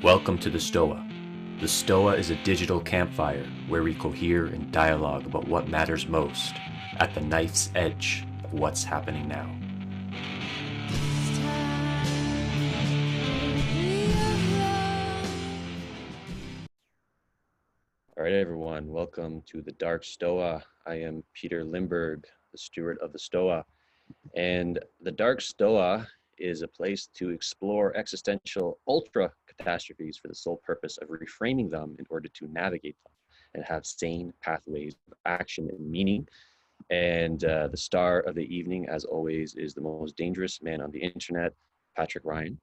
Welcome to the Stoa. The Stoa is a digital campfire where we cohere and dialogue about what matters most at the knife's edge of what's happening now. All right, everyone, welcome to the Dark Stoa. I am Peter Limberg, the steward of the Stoa. And the Dark Stoa is a place to explore existential ultra catastrophes for the sole purpose of reframing them in order to navigate them and have sane pathways of action and meaning. And the star of the evening, as always, is the most dangerous man on the internet, Patrick Ryan.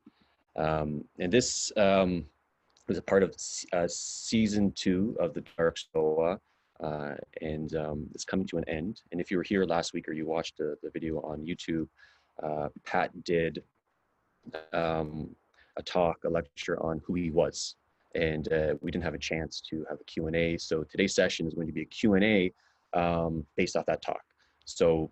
And this was a part of season 2 of the Dark Stoa. And it's coming to an end. And if you were here last week or you watched the video on YouTube, Pat did a lecture on who he was. And we didn't have a chance to have a Q&A. So today's session is going to be a Q&A based off that talk. So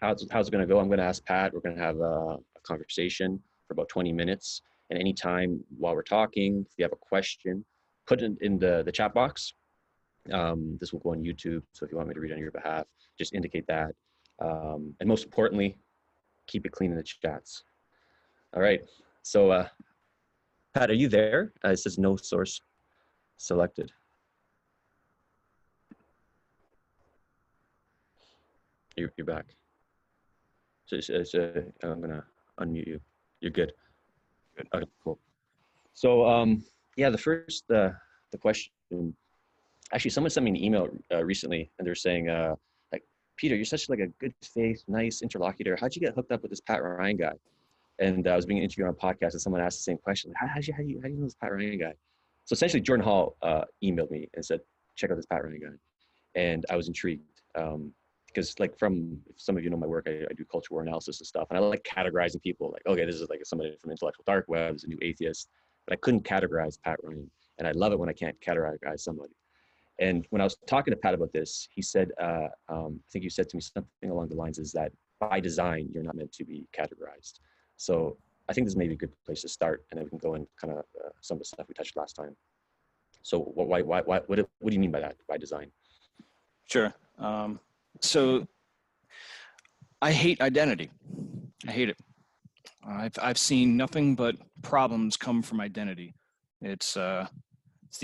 how's it going to go? I'm going to ask Pat. We're going to have a conversation for about 20 minutes. And anytime while we're talking, if you have a question, put it in the chat box. This will go on YouTube, so if you want me to read on your behalf, just indicate that. And most importantly, keep it clean in the chats. All right, so Pat, are you there? It says no source selected. You're back. So I'm gonna unmute you. You're good. Good. Okay, cool. So yeah, the question. Actually, someone sent me an email recently, and they're saying, like, Peter, you're such like a good faith, nice interlocutor. How'd you get hooked up with this Pat Ryan guy? And I was being interviewed on a podcast, and someone asked the same question. Like, how do you know this Pat Ryan guy? So essentially, Jordan Hall emailed me and said, check out this Pat Ryan guy. And I was intrigued because, like, if some of you know my work, I do culture war analysis and stuff, and I like categorizing people. Like, okay, this is like somebody from intellectual dark web, is a new atheist, but I couldn't categorize Pat Ryan, and I love it when I can't categorize somebody. And when I was talking to Pat about this, he said, I think you said to me something along the lines is that by design, you're not meant to be categorized. So I think this may be a good place to start, and then we can go in kind of some of the stuff we touched last time. So what do you mean by that, by design? Sure. So I hate identity. I hate it. I've seen nothing but problems come from identity. It's the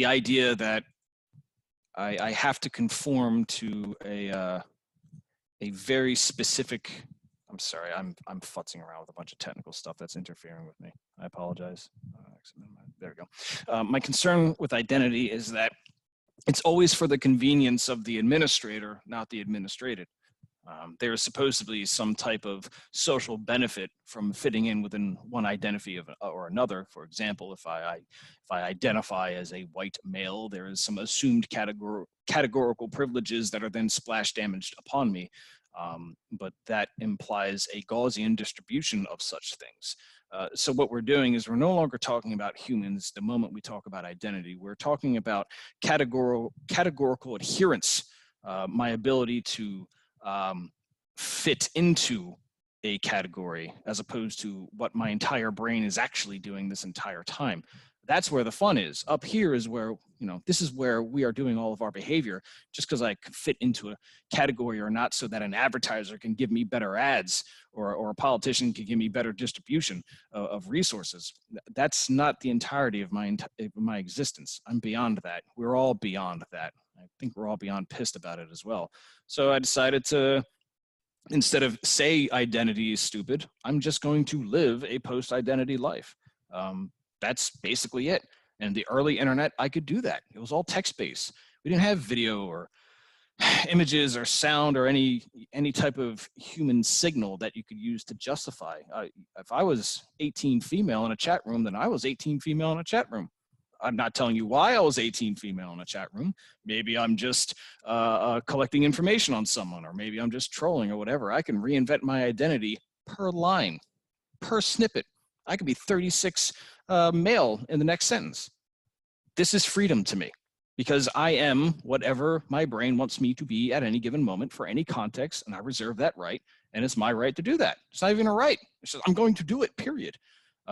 idea that I have to conform to a very specific. I'm sorry, I'm futzing around with a bunch of technical stuff that's interfering with me. I apologize. There we go. My concern with identity is that it's always for the convenience of the administrator, not the administrated. There is supposedly some type of social benefit from fitting in within one identity or another. For example, if I identify as a white male, there is some assumed categorical privileges that are then splash damaged upon me. But that implies a Gaussian distribution of such things. So what we're doing is we're no longer talking about humans the moment we talk about identity. We're talking about categorical adherence, my ability to fit into a category as opposed to what my entire brain is actually doing this entire time. That's where the fun is. Up here is where, this is where we are doing all of our behavior just because I could fit into a category or not, so that an advertiser can give me better ads or a politician can give me better distribution of resources. That's not the entirety of my existence. I'm beyond that. We're all beyond that. I think we're all beyond pissed about it as well. So I decided to, instead of say identity is stupid, I'm just going to live a post-identity life. That's basically it. And the early internet, I could do that. It was all text-based. We didn't have video or images or sound or any type of human signal that you could use to justify. If I was 18 female in a chat room, then I was 18 female in a chat room. I'm not telling you why I was 18 female in a chat room. Maybe I'm just collecting information on someone, or maybe I'm just trolling or whatever. I can reinvent my identity per line, per snippet. I could be 36 male in the next sentence. This is freedom to me because I am whatever my brain wants me to be at any given moment for any context, and I reserve that right, and it's my right to do that. It's not even a right. It's just, I'm going to do it, period.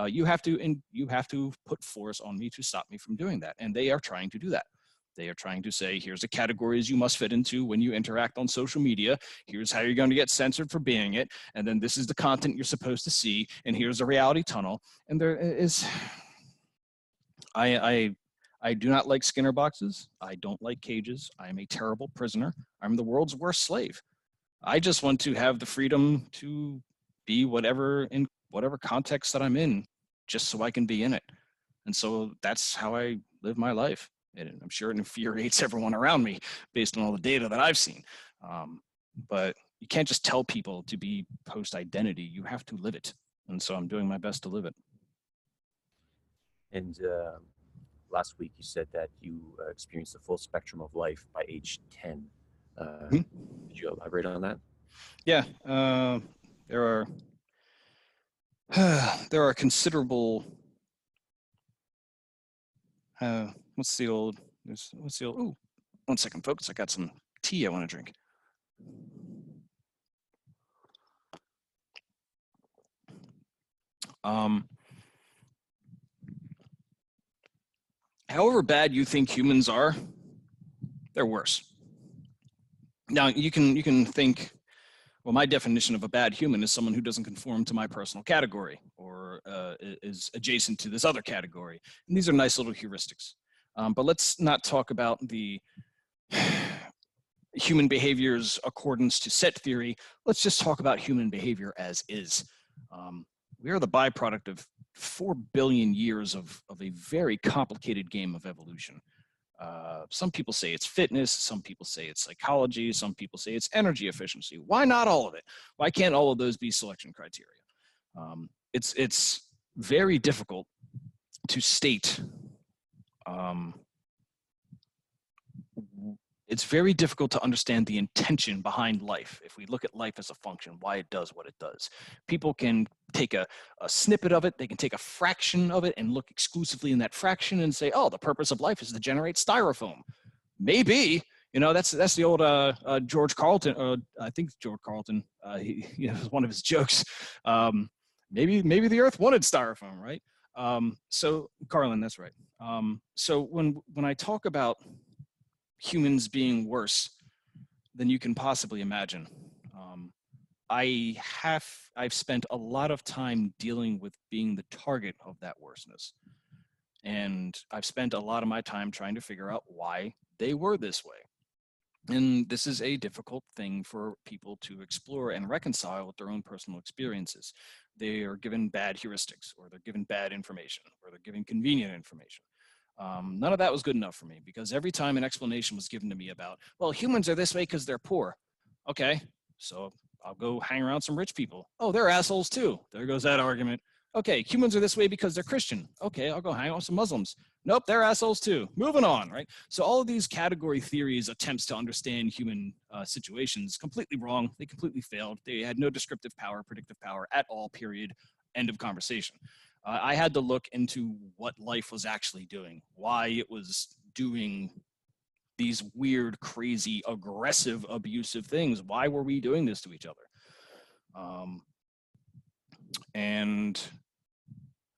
You have to put force on me to stop me from doing that. And they are trying to do that. They are trying to say, here's the categories you must fit into when you interact on social media. Here's how you're going to get censored for being it. And then this is the content you're supposed to see. And here's a reality tunnel. And there is, I do not like Skinner boxes. I don't like cages. I am a terrible prisoner. I'm the world's worst slave. I just want to have the freedom to be whatever in whatever context that I'm in, just so I can be in it. And so that's how I live my life. And I'm sure it infuriates everyone around me based on all the data that I've seen. But you can't just tell people to be post identity. You have to live it. And so I'm doing my best to live it. And last week you said that you experienced the full spectrum of life by age 10. Could you elaborate on that? Yeah, there are considerable. What's the old? Oh, one second, folks. I got some tea I want to drink. However bad you think humans are, they're worse. Now you can think, well, my definition of a bad human is someone who doesn't conform to my personal category or is adjacent to this other category. And these are nice little heuristics. But let's not talk about the human behavior's accordance to set theory. Let's just talk about human behavior as is. We are the byproduct of 4 billion years of a very complicated game of evolution. Some people say it's fitness, some people say it's psychology, some people say it's energy efficiency. Why not all of it? Why can't all of those be selection criteria? It's very difficult to state. It's very difficult to understand the intention behind life. If we look at life as a function, why it does what it does. People can take a snippet of it, they can take a fraction of it and look exclusively in that fraction and say, oh, the purpose of life is to generate styrofoam. Maybe, that's the old George Carlton, I think George Carlton, one of his jokes. Maybe the earth wanted styrofoam, right? So Carlin, that's right. So when I talk about humans being worse than you can possibly imagine. I've spent a lot of time dealing with being the target of that worseness. And I've spent a lot of my time trying to figure out why they were this way. And this is a difficult thing for people to explore and reconcile with their own personal experiences. They are given bad heuristics, or they're given bad information, or they're given convenient information. None of that was good enough for me, because every time an explanation was given to me about, well, humans are this way because they're poor. Okay, so I'll go hang around some rich people. Oh, they're assholes too. There goes that argument. Okay, humans are this way because they're Christian. Okay, I'll go hang out with some Muslims. Nope, they're assholes too. Moving on, right? So all of these category theories, attempts to understand human situations, completely wrong. They completely failed. They had no descriptive power, predictive power at all, period. End of conversation. I had to look into what life was actually doing, why it was doing these weird, crazy, aggressive, abusive things. Why were we doing this to each other?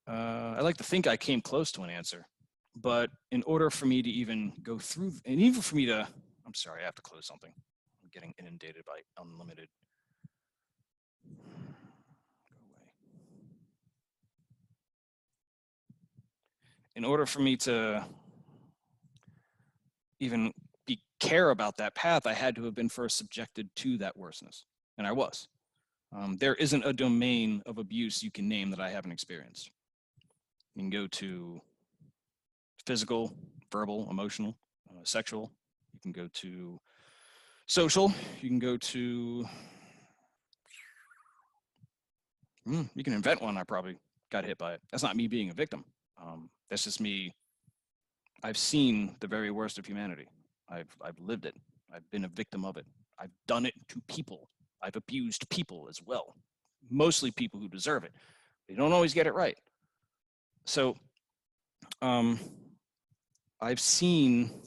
I like to think I came close to an answer, but in order for me to even go through, and even for me to, I'm sorry, I have to close something. I'm getting inundated by unlimited. In order for me to even care about that path, I had to have been first subjected to that worseness, and I was. There isn't a domain of abuse you can name that I haven't experienced. You can go to physical, verbal, emotional, sexual. You can go to social. You can go to, you can invent one. I probably got hit by it. That's not me being a victim. That's just me. I've seen the very worst of humanity. I've lived it. I've been a victim of it. I've done it to people. I've abused people as well. Mostly people who deserve it. They don't always get it right. So I've seen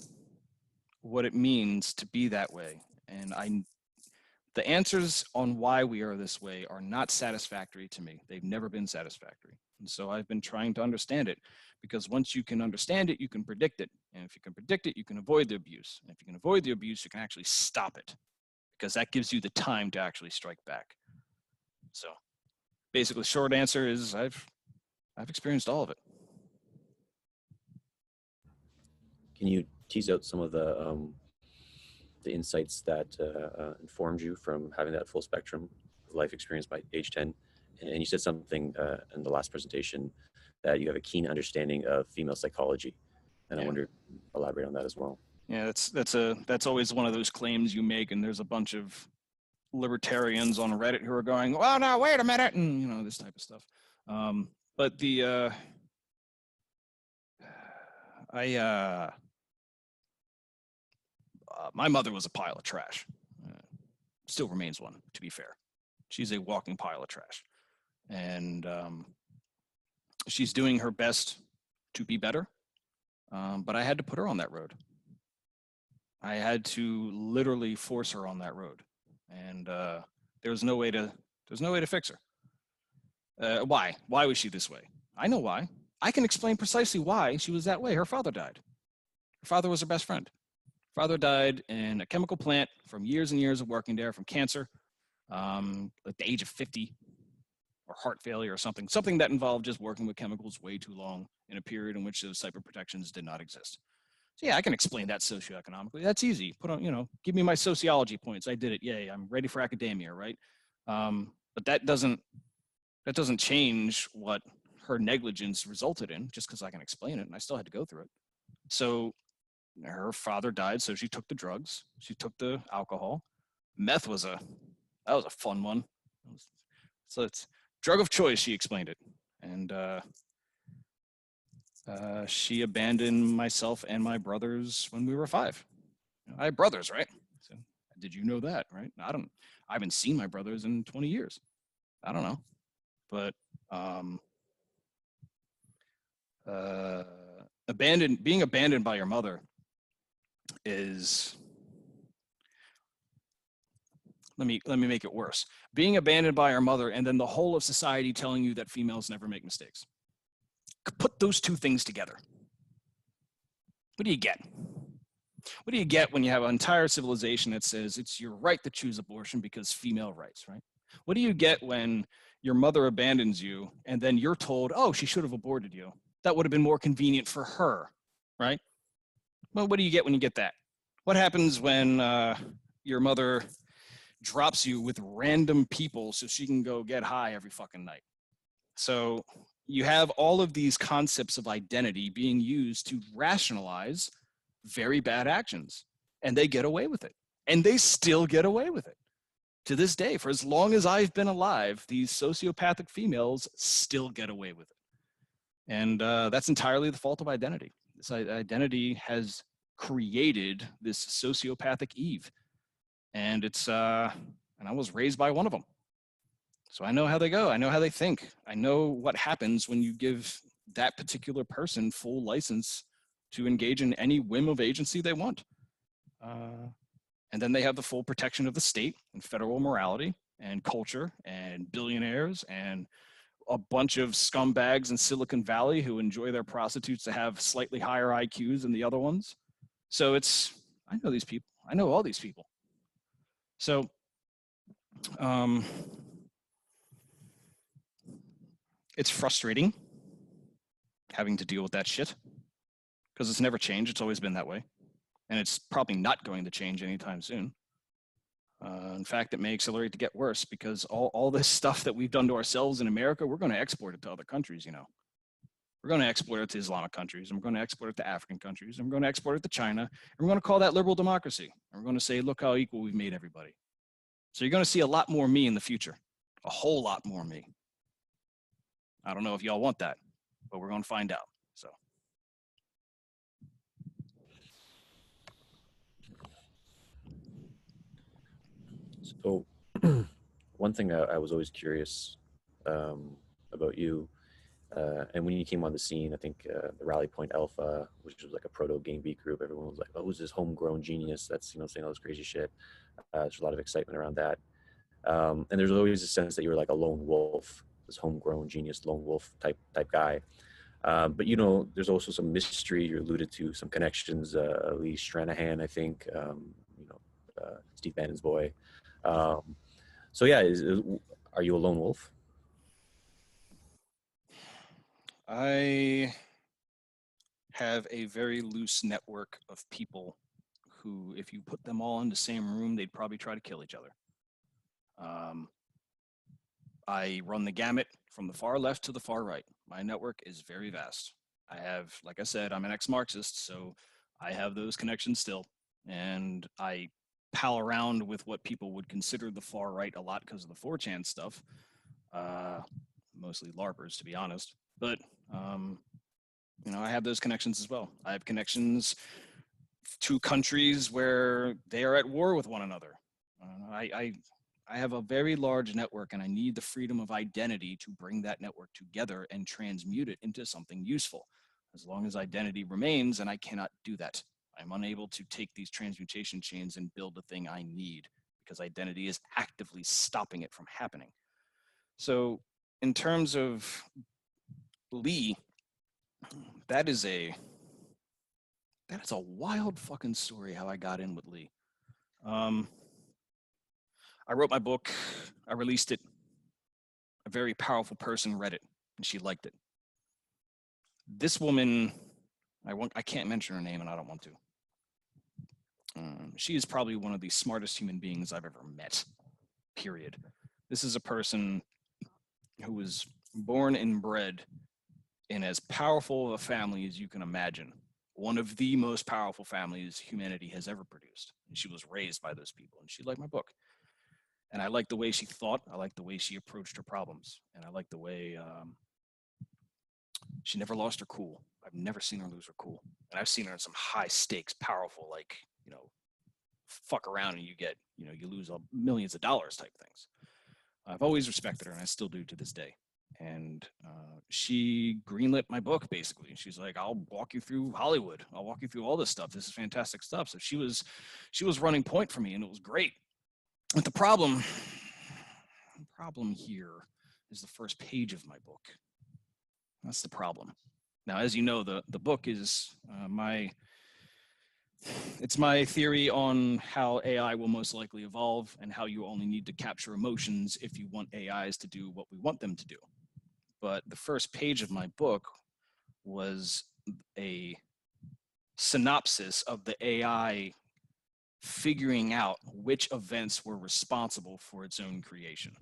what it means to be that way. And the answers on why we are this way are not satisfactory to me. They've never been satisfactory. And so I've been trying to understand it, because once you can understand it, you can predict it. And if you can predict it, you can avoid the abuse. And if you can avoid the abuse, you can actually stop it, because that gives you the time to actually strike back. So basically, short answer is I've experienced all of it. Can you tease out some of the insights that informed you from having that full spectrum of life experience by age 10? And you said something in the last presentation that you have a keen understanding of female psychology, and I Yeah. wonder, elaborate on that as well. Yeah, that's always one of those claims you make, and there's a bunch of libertarians on Reddit who are going, "Well, now wait a minute," and this type of stuff. But the I my mother was a pile of trash. Still remains one, to be fair. She's a walking pile of trash, and she's doing her best to be better. But I had to put her on that road. I had to literally force her on that road, and there's no way to fix her. Why? Why was she this way? I know why. I can explain precisely why she was that way. Her father died. Her father was her best friend. Her father died in a chemical plant from years and years of working there from cancer, at the age of 50, or heart failure or something that involved just working with chemicals way too long in a period in which those type of protections did not exist. So yeah, I can explain that socioeconomically. That's easy. Put on, give me my sociology points. I did it. Yay, I'm ready for academia, right? But that doesn't change what her negligence resulted in, just because I can explain it, and I still had to go through it. So her father died, so she took the drugs, she took the alcohol. Meth was a fun one. So it's drug of choice, she explained it, and she abandoned myself and my brothers when we were 5. I have brothers, right? So, did you know that, right? I haven't seen my brothers in 20 years. I don't know, but being abandoned by your mother is, let me make it worse. Being abandoned by your mother, and then the whole of society telling you that females never make mistakes. Put those two things together. What do you get? What do you get when you have an entire civilization that says it's your right to choose abortion because female rights, right? What do you get when your mother abandons you and then you're told, oh, she should have aborted you? That would have been more convenient for her, right? Well, what do you get when you get that? What happens when your mother drops you with random people so she can go get high every fucking night? So you have all of these concepts of identity being used to rationalize very bad actions, and they get away with it, and they still get away with it to this day. For as long as I've been alive, these sociopathic females still get away with it, and that's entirely the fault of identity. This identity has created this sociopathic Eve, and it's and I was raised by one of them, so I know how they go. I know how they think. I know what happens when you give that particular person full license to engage in any whim of agency they want. And then they have the full protection of the state and federal morality and culture and billionaires and a bunch of scumbags in Silicon Valley who enjoy their prostitutes to have slightly higher IQs than the other ones. So I know these people. I know all these people. So it's frustrating having to deal with that shit, because it's never changed. It's always been that way. And it's probably not going to change anytime soon. In fact, it may accelerate to get worse, because all this stuff that we've done to ourselves in America, we're going to export it to other countries, We're going to export it to Islamic countries, and we're going to export it to African countries, and we're going to export it to China, and we're going to call that liberal democracy. And we're going to say, look how equal we've made everybody. So you're going to see a lot more me in the future, a whole lot more me. I don't know if y'all want that, but we're going to find out. So one thing I was always curious about you, and when you came on the scene, I think the Rally Point Alpha, which was like a proto Game Beat group, everyone was like, "Oh, who's this homegrown genius that's saying all this crazy shit?" There's a lot of excitement around that, and there's always a sense that you were like a lone wolf. this homegrown genius lone wolf type guy. But there's also some mystery. You alluded to some connections. Lee Stranahan, I think. Steve Bannon's boy. So yeah, are you a lone wolf? I have a very loose network of people who, if you put them all in the same room, they'd probably try to kill each other. I run the gamut from the far left to the far right. My network is very vast. I have, like I said, I'm an ex-Marxist, so I have those connections still. And I pal around with what people would consider the far right a lot because of the 4chan stuff. Mostly LARPers, to be honest. But, I have those connections as well. I have connections to countries where they are at war with one another. I have a very large network, and I need the freedom of identity to bring that network together and transmute it into something useful. As long as identity remains, and I cannot do that. I'm unable to take these transmutation chains and build the thing I need because identity is actively stopping it from happening. So in terms of Lee, that is a wild fucking story how I got in with Lee. I wrote my book, I released it. A very powerful person read it, and she liked it. This woman, I can't mention her name, and I don't want to. She is probably one of the smartest human beings I've ever met, period. This is a person who was born and bred in as powerful of a family as you can imagine. One of the most powerful families humanity has ever produced. And she was raised by those people, and she liked my book. And I liked the way she thought. I liked the way she approached her problems. And I liked the way she never lost her cool. I've never seen her lose her cool. And I've seen her in some high stakes, powerful, like, fuck around and you get, you lose millions of dollars type things. I've always respected her, and I still do to this day. And she greenlit my book, basically. She's like, I'll walk you through Hollywood. I'll walk you through all this stuff. This is fantastic stuff. So she was running point for me, and it was great. But the problem here is the first page of my book. That's the problem. Now, as you know, the book is it's my theory on how AI will most likely evolve and how you only need to capture emotions if you want AIs to do what we want them to do. But the first page of my book was a synopsis of the AI figuring out which events were responsible for its own creation.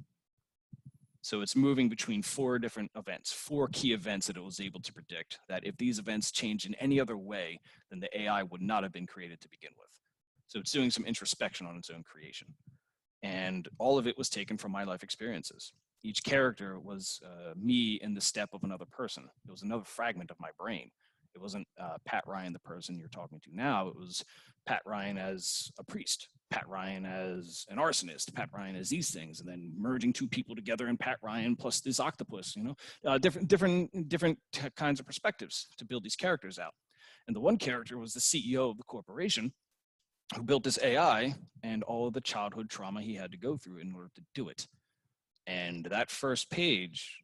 So it's moving between 4 different events, 4 key events that it was able to predict, that if these events change in any other way, then the AI would not have been created to begin with. So it's doing some introspection on its own creation. And all of it was taken from my life experiences. Each character was me in the step of another person. It was another fragment of my brain. It wasn't Pat Ryan, the person you're talking to now. It was Pat Ryan as a priest, Pat Ryan as an arsonist, Pat Ryan as these things, and then merging 2 people together in Pat Ryan plus this octopus, different kinds of perspectives to build these characters out. And the one character was the CEO of the corporation who built this AI and all of the childhood trauma he had to go through in order to do it. And that first page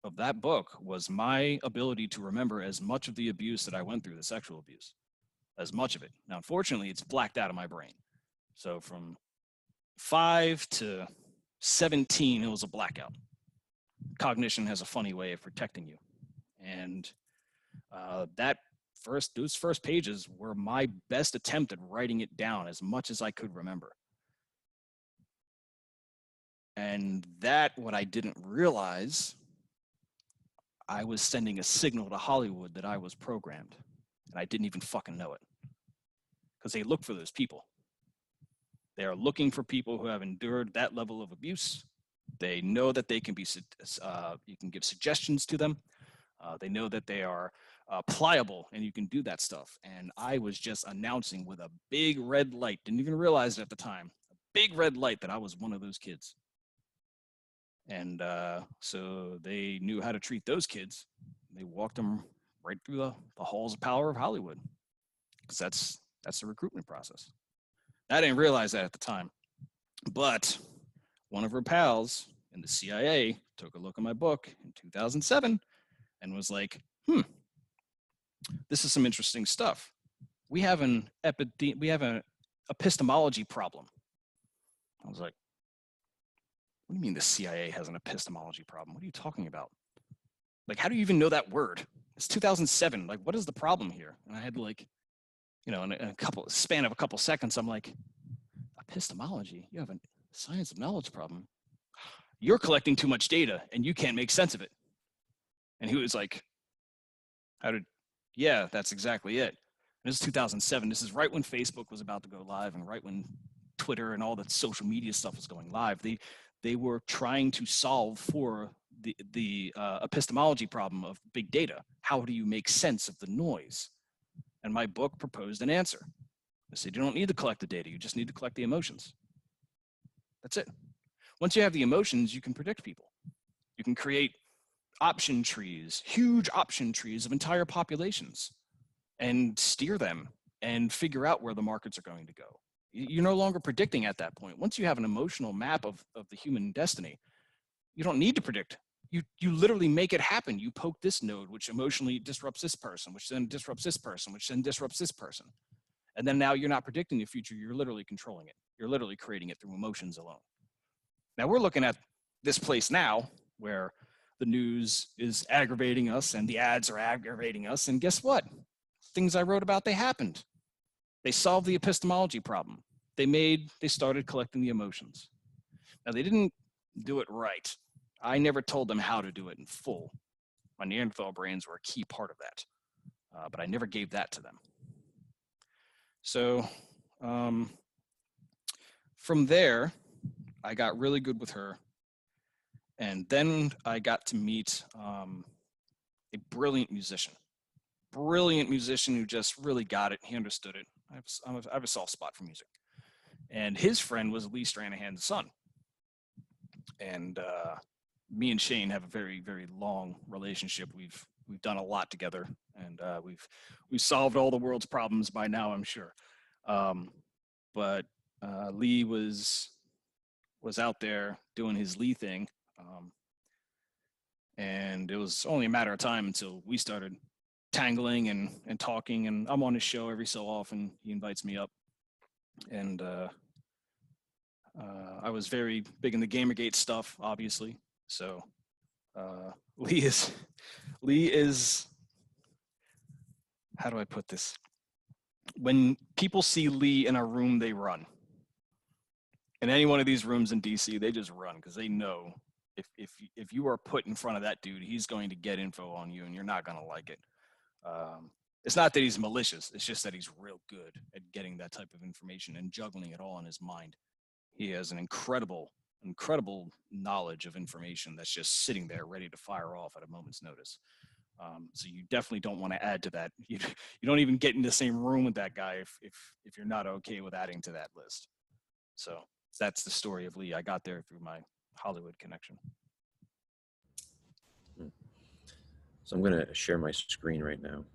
of that book was my ability to remember as much of the abuse that I went through, the sexual abuse, as much of it. Now, unfortunately, it's blacked out of my brain. So from 5 to 17, it was a blackout. Cognition has a funny way of protecting you. And those first pages were my best attempt at writing it down as much as I could remember. And that, what I didn't realize, I was sending a signal to Hollywood that I was programmed. And I didn't even fucking know it. Because they look for those people. They are looking for people who have endured that level of abuse. They know that they can be, you can give suggestions to them. They know that they are pliable and you can do that stuff. And I was just announcing with a big red light, didn't even realize it at the time, a big red light that I was one of those kids. And so they knew how to treat those kids. They walked them right through the halls of power of Hollywood, because that's the recruitment process. I didn't realize that at the time, but one of her pals in the CIA took a look at my book in 2007 and was like, this is some interesting stuff. We have an epistemology problem. I was like, what do you mean the CIA has an epistemology problem? What are you talking about? Like, how do you even know that word? It's 2007. Like, what is the problem here? And I had like, in a span of a couple seconds, I'm like, epistemology? You have a science of knowledge problem. You're collecting too much data and you can't make sense of it. And he was like, yeah, that's exactly it. And this is 2007. This is right when Facebook was about to go live and right when Twitter and all that social media stuff was going live. They were trying to solve for the epistemology problem of big data. How do you make sense of the noise? And my book proposed an answer. I said, you don't need to collect the data. You just need to collect the emotions. That's it. Once you have the emotions, you can predict people. You can create option trees, huge option trees of entire populations, and steer them and figure out where the markets are going to go. You're no longer predicting at that point. Once you have an emotional map of the human destiny, you don't need to predict. You literally make it happen. You poke this node, which emotionally disrupts this person, which then disrupts this person, which then disrupts this person. And then now you're not predicting the future. You're literally controlling it. You're literally creating it through emotions alone. Now we're looking at this place now where the news is aggravating us and the ads are aggravating us. And guess what? Things I wrote about, they happened. They solved the epistemology problem. They started collecting the emotions. Now they didn't do it right. I never told them how to do it in full. My Neanderthal brains were a key part of that, but I never gave that to them. So from there, I got really good with her. And then I got to meet a brilliant musician who just really got it. He understood it. I have a soft spot for music. And his friend was Lee Stranahan's son. And me and Shane have a very, very long relationship. We've done a lot together, and we've solved all the world's problems by now, I'm sure. But Lee was out there doing his Lee thing, and it was only a matter of time until we started tangling and talking. And I'm on his show every so often. He invites me up, and I was very big in the Gamergate stuff, obviously. So Lee is, how do I put this? When people see Lee in a room, they run. In any one of these rooms in DC, they just run because they know if you are put in front of that dude, he's going to get info on you and you're not going to like it. It's not that he's malicious. It's just that he's real good at getting that type of information and juggling it all in his mind. He has an incredible knowledge of information that's just sitting there ready to fire off at a moment's notice. So you definitely don't want to add to that. You don't even get in the same room with that guy if you're not okay with adding to that list. So that's the story of Lee. I got there through my Hollywood connection. So I'm going to share my screen right now.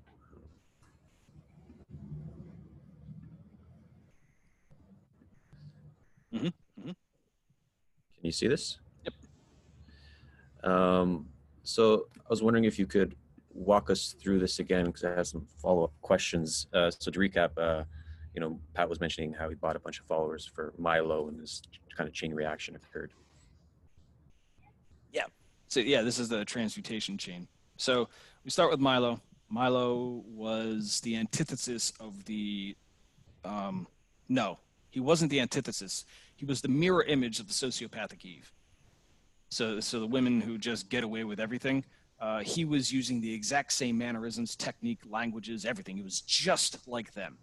Mm-hmm. Mm-hmm. Can you see this? Yep. So I was wondering if you could walk us through this again, because I have some follow-up questions. So to recap, Pat was mentioning how he bought a bunch of followers for Milo, and this kind of chain reaction occurred. Yeah. So yeah, this is the transmutation chain. So we start with Milo. Milo was the antithesis of the, no, he wasn't the antithesis. He was the mirror image of the sociopathic Eve. So the women who just get away with everything, he was using the exact same mannerisms, technique, languages, everything. He was just like them,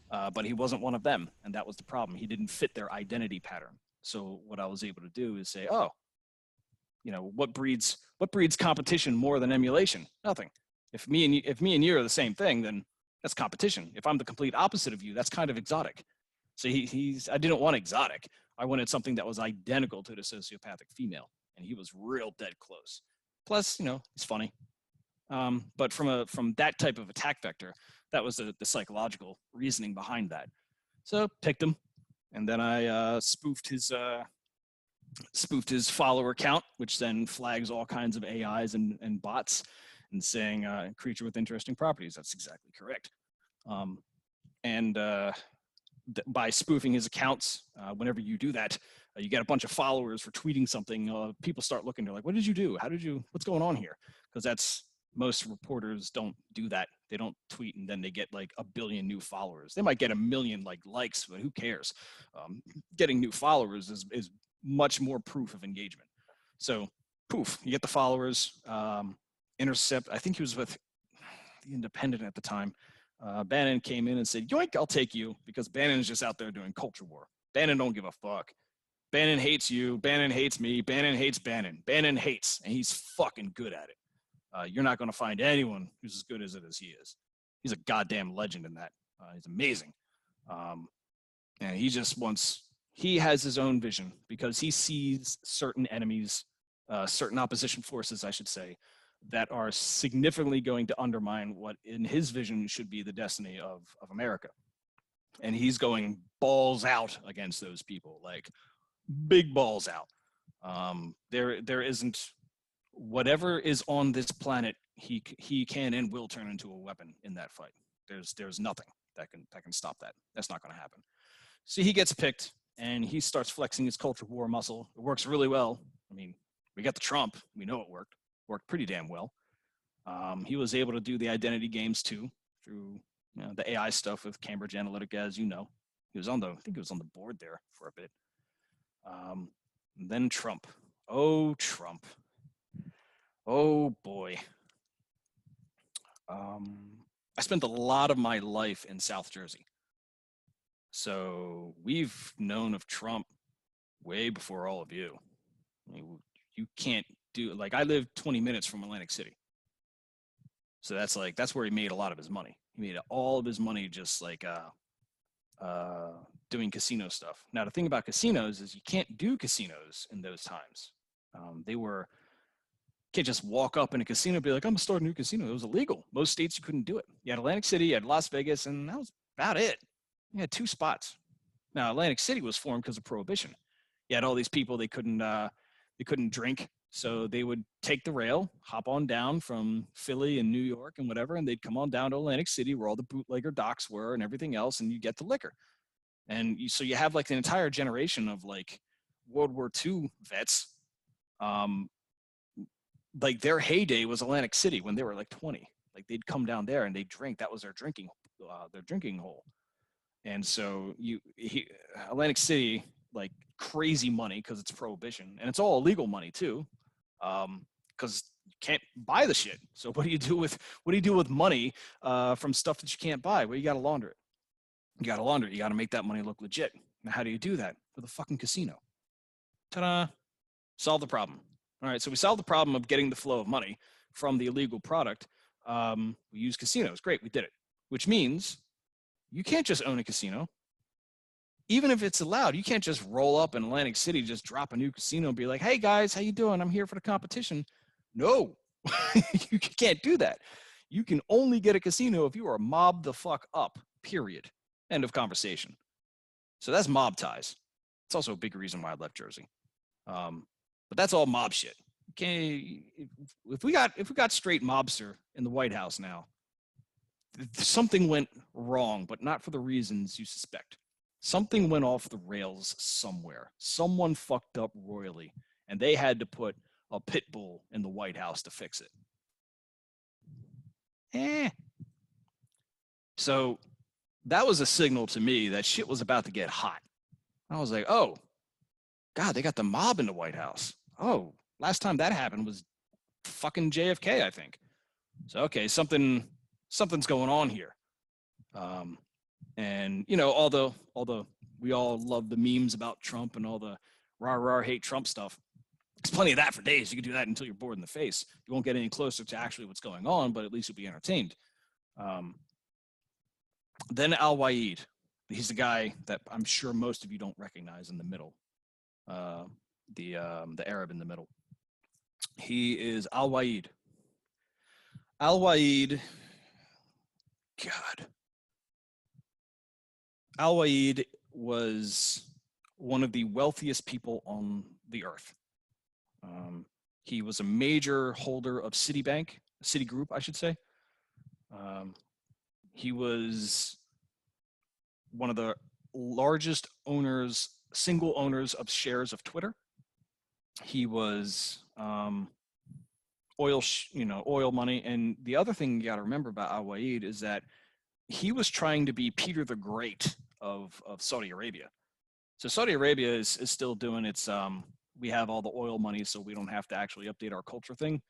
but he wasn't one of them, and that was the problem. He didn't fit their identity pattern. So what I was able to do is say, oh, what breeds competition more than emulation? Nothing. If me and you are the same thing, then that's competition. If I'm the complete opposite of you, that's kind of exotic. So I didn't want exotic. I wanted something that was identical to the sociopathic female, and he was real dead close. Plus, he's funny. But from that type of attack vector, that was the psychological reasoning behind that. So picked him, and then I spoofed his spoofed his follower count, which then flags all kinds of AIs and bots and saying creature with interesting properties. That's exactly correct. And by spoofing his accounts, whenever you do that, you get a bunch of followers for tweeting something. People start looking. They're like, "What did you do? How did you? What's going on here?" Because that's most reporters don't do that. They don't tweet and then they get like 1 billion new followers. They might get 1 million likes, but who cares? Getting new followers is much more proof of engagement. So, poof, you get the followers. Intercept. I think he was with the Independent at the time. Bannon came in and said, "Yoink, I'll take you," because Bannon's just out there doing culture war. Bannon don't give a fuck. Bannon hates you. Bannon hates me. Bannon hates Bannon. Bannon hates, and he's fucking good at it. You're not going to find anyone who's as good as it as he is. He's a goddamn legend in that. He's amazing. And he has his own vision because he sees certain enemies, certain opposition forces, I should say, that are significantly going to undermine what in his vision should be the destiny of America. And he's going balls out against those people, like big balls out. There isn't whatever is on this planet, he can and will turn into a weapon in that fight. There's nothing that can stop that. That's not going to happen. So he gets picked and he starts flexing his culture war muscle. It works really well. I mean, we got the Trump. We know it worked pretty damn well. He was able to do the identity games too through the AI stuff with Cambridge Analytica, as you know. I think he was on the board there for a bit. Then Trump. Oh, Trump. Oh boy. I spent a lot of my life in South Jersey. So we've known of Trump way before all of you. I mean, you can't do, like, I live 20 minutes from Atlantic City. So that's where he made a lot of his money. He made all of his money just like doing casino stuff. Now, the thing about casinos is you can't do casinos in those times. Can't just walk up in a casino and be like, I'm gonna start a new casino. It was illegal. Most states you couldn't do it. You had Atlantic City, you had Las Vegas, and that was about it. You had 2 spots. Now, Atlantic City was formed because of Prohibition. You had all these people they couldn't drink, so they would take the rail, hop on down from Philly and New York and whatever, and they'd come on down to Atlantic City where all the bootlegger docks were and everything else, and you get the liquor. And so you have like an entire generation of like World War II vets. Like their heyday was Atlantic City when they were like 20. Like they'd come down there and they'd drink. That was their drinking hole. And so Atlantic City, like crazy money because it's Prohibition, and it's all illegal money too, because you can't buy the shit. So what do you do with money from stuff that you can't buy? Well, you got to launder it. You got to make that money look legit. Now, how do you do that? With a fucking casino. Ta-da! Solve the problem. All right, so we solved the problem of getting the flow of money from the illegal product. We use casinos. Great, we did it. Which means you can't just own a casino. Even if it's allowed, you can't just roll up in Atlantic City, just drop a new casino and be like, hey guys, how you doing? I'm here for the competition. No, you can't do that. You can only get a casino if you are mobbed the fuck up, period. End of conversation. So that's mob ties. It's also a big reason why I left Jersey. But that's all mob shit. Okay, if we got straight mobster in the White House now, something went wrong, but not for the reasons you suspect. Something went off the rails somewhere. Someone fucked up royally, and they had to put a pit bull in the White House to fix it. So that was a signal to me that shit was about to get hot. I was like, oh, God, they got the mob in the White House. Oh, last time that happened was fucking JFK, I think. So, okay, something's going on here. And, although we all love the memes about Trump and all the rah hate Trump stuff, there's plenty of that for days. You can do that until you're bored in the face. You won't get any closer to actually what's going on, but at least you'll be entertained. Then Al-Wa'id. He's the guy that I'm sure most of you don't recognize in the middle. The Arab in the middle. He is Al-Wa'id. Al-Wa'id, God. Al-Wa'id was one of the wealthiest people on the earth. He was a major holder of Citigroup, I should say. He was one of the largest single owners of shares of Twitter. He was oil money. And the other thing you got to remember about Al-Wa'id is that he was trying to be Peter the Great of Saudi Arabia. So Saudi Arabia is still doing its we have all the oil money, so we don't have to actually update our culture thing.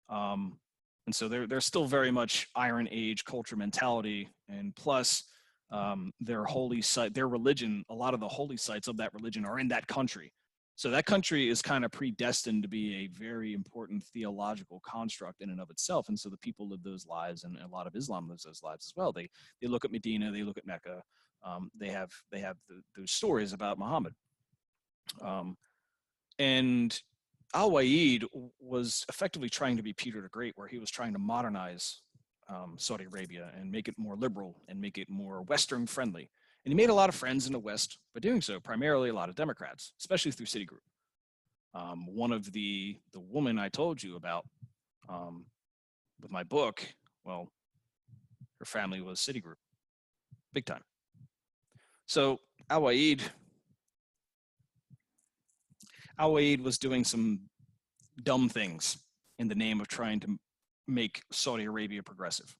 And so they're still very much Iron Age culture mentality. And plus, their holy site, their religion, a lot of the holy sites of that religion are in that country. So that country is kind of predestined to be a very important theological construct in and of itself. And so the people live those lives, and a lot of Islam lives those lives as well. They look at Medina, they look at Mecca. They have those stories about Muhammad. And Al-Wa'id was effectively trying to be Peter the Great, where he was trying to modernize Saudi Arabia and make it more liberal and make it more Western friendly. And he made a lot of friends in the West by doing so, primarily a lot of Democrats, especially through Citigroup. One of the woman I told you about with my book, well, her family was Citigroup, big time. So Al-Wa'id was doing some dumb things in the name of trying to make Saudi Arabia progressive.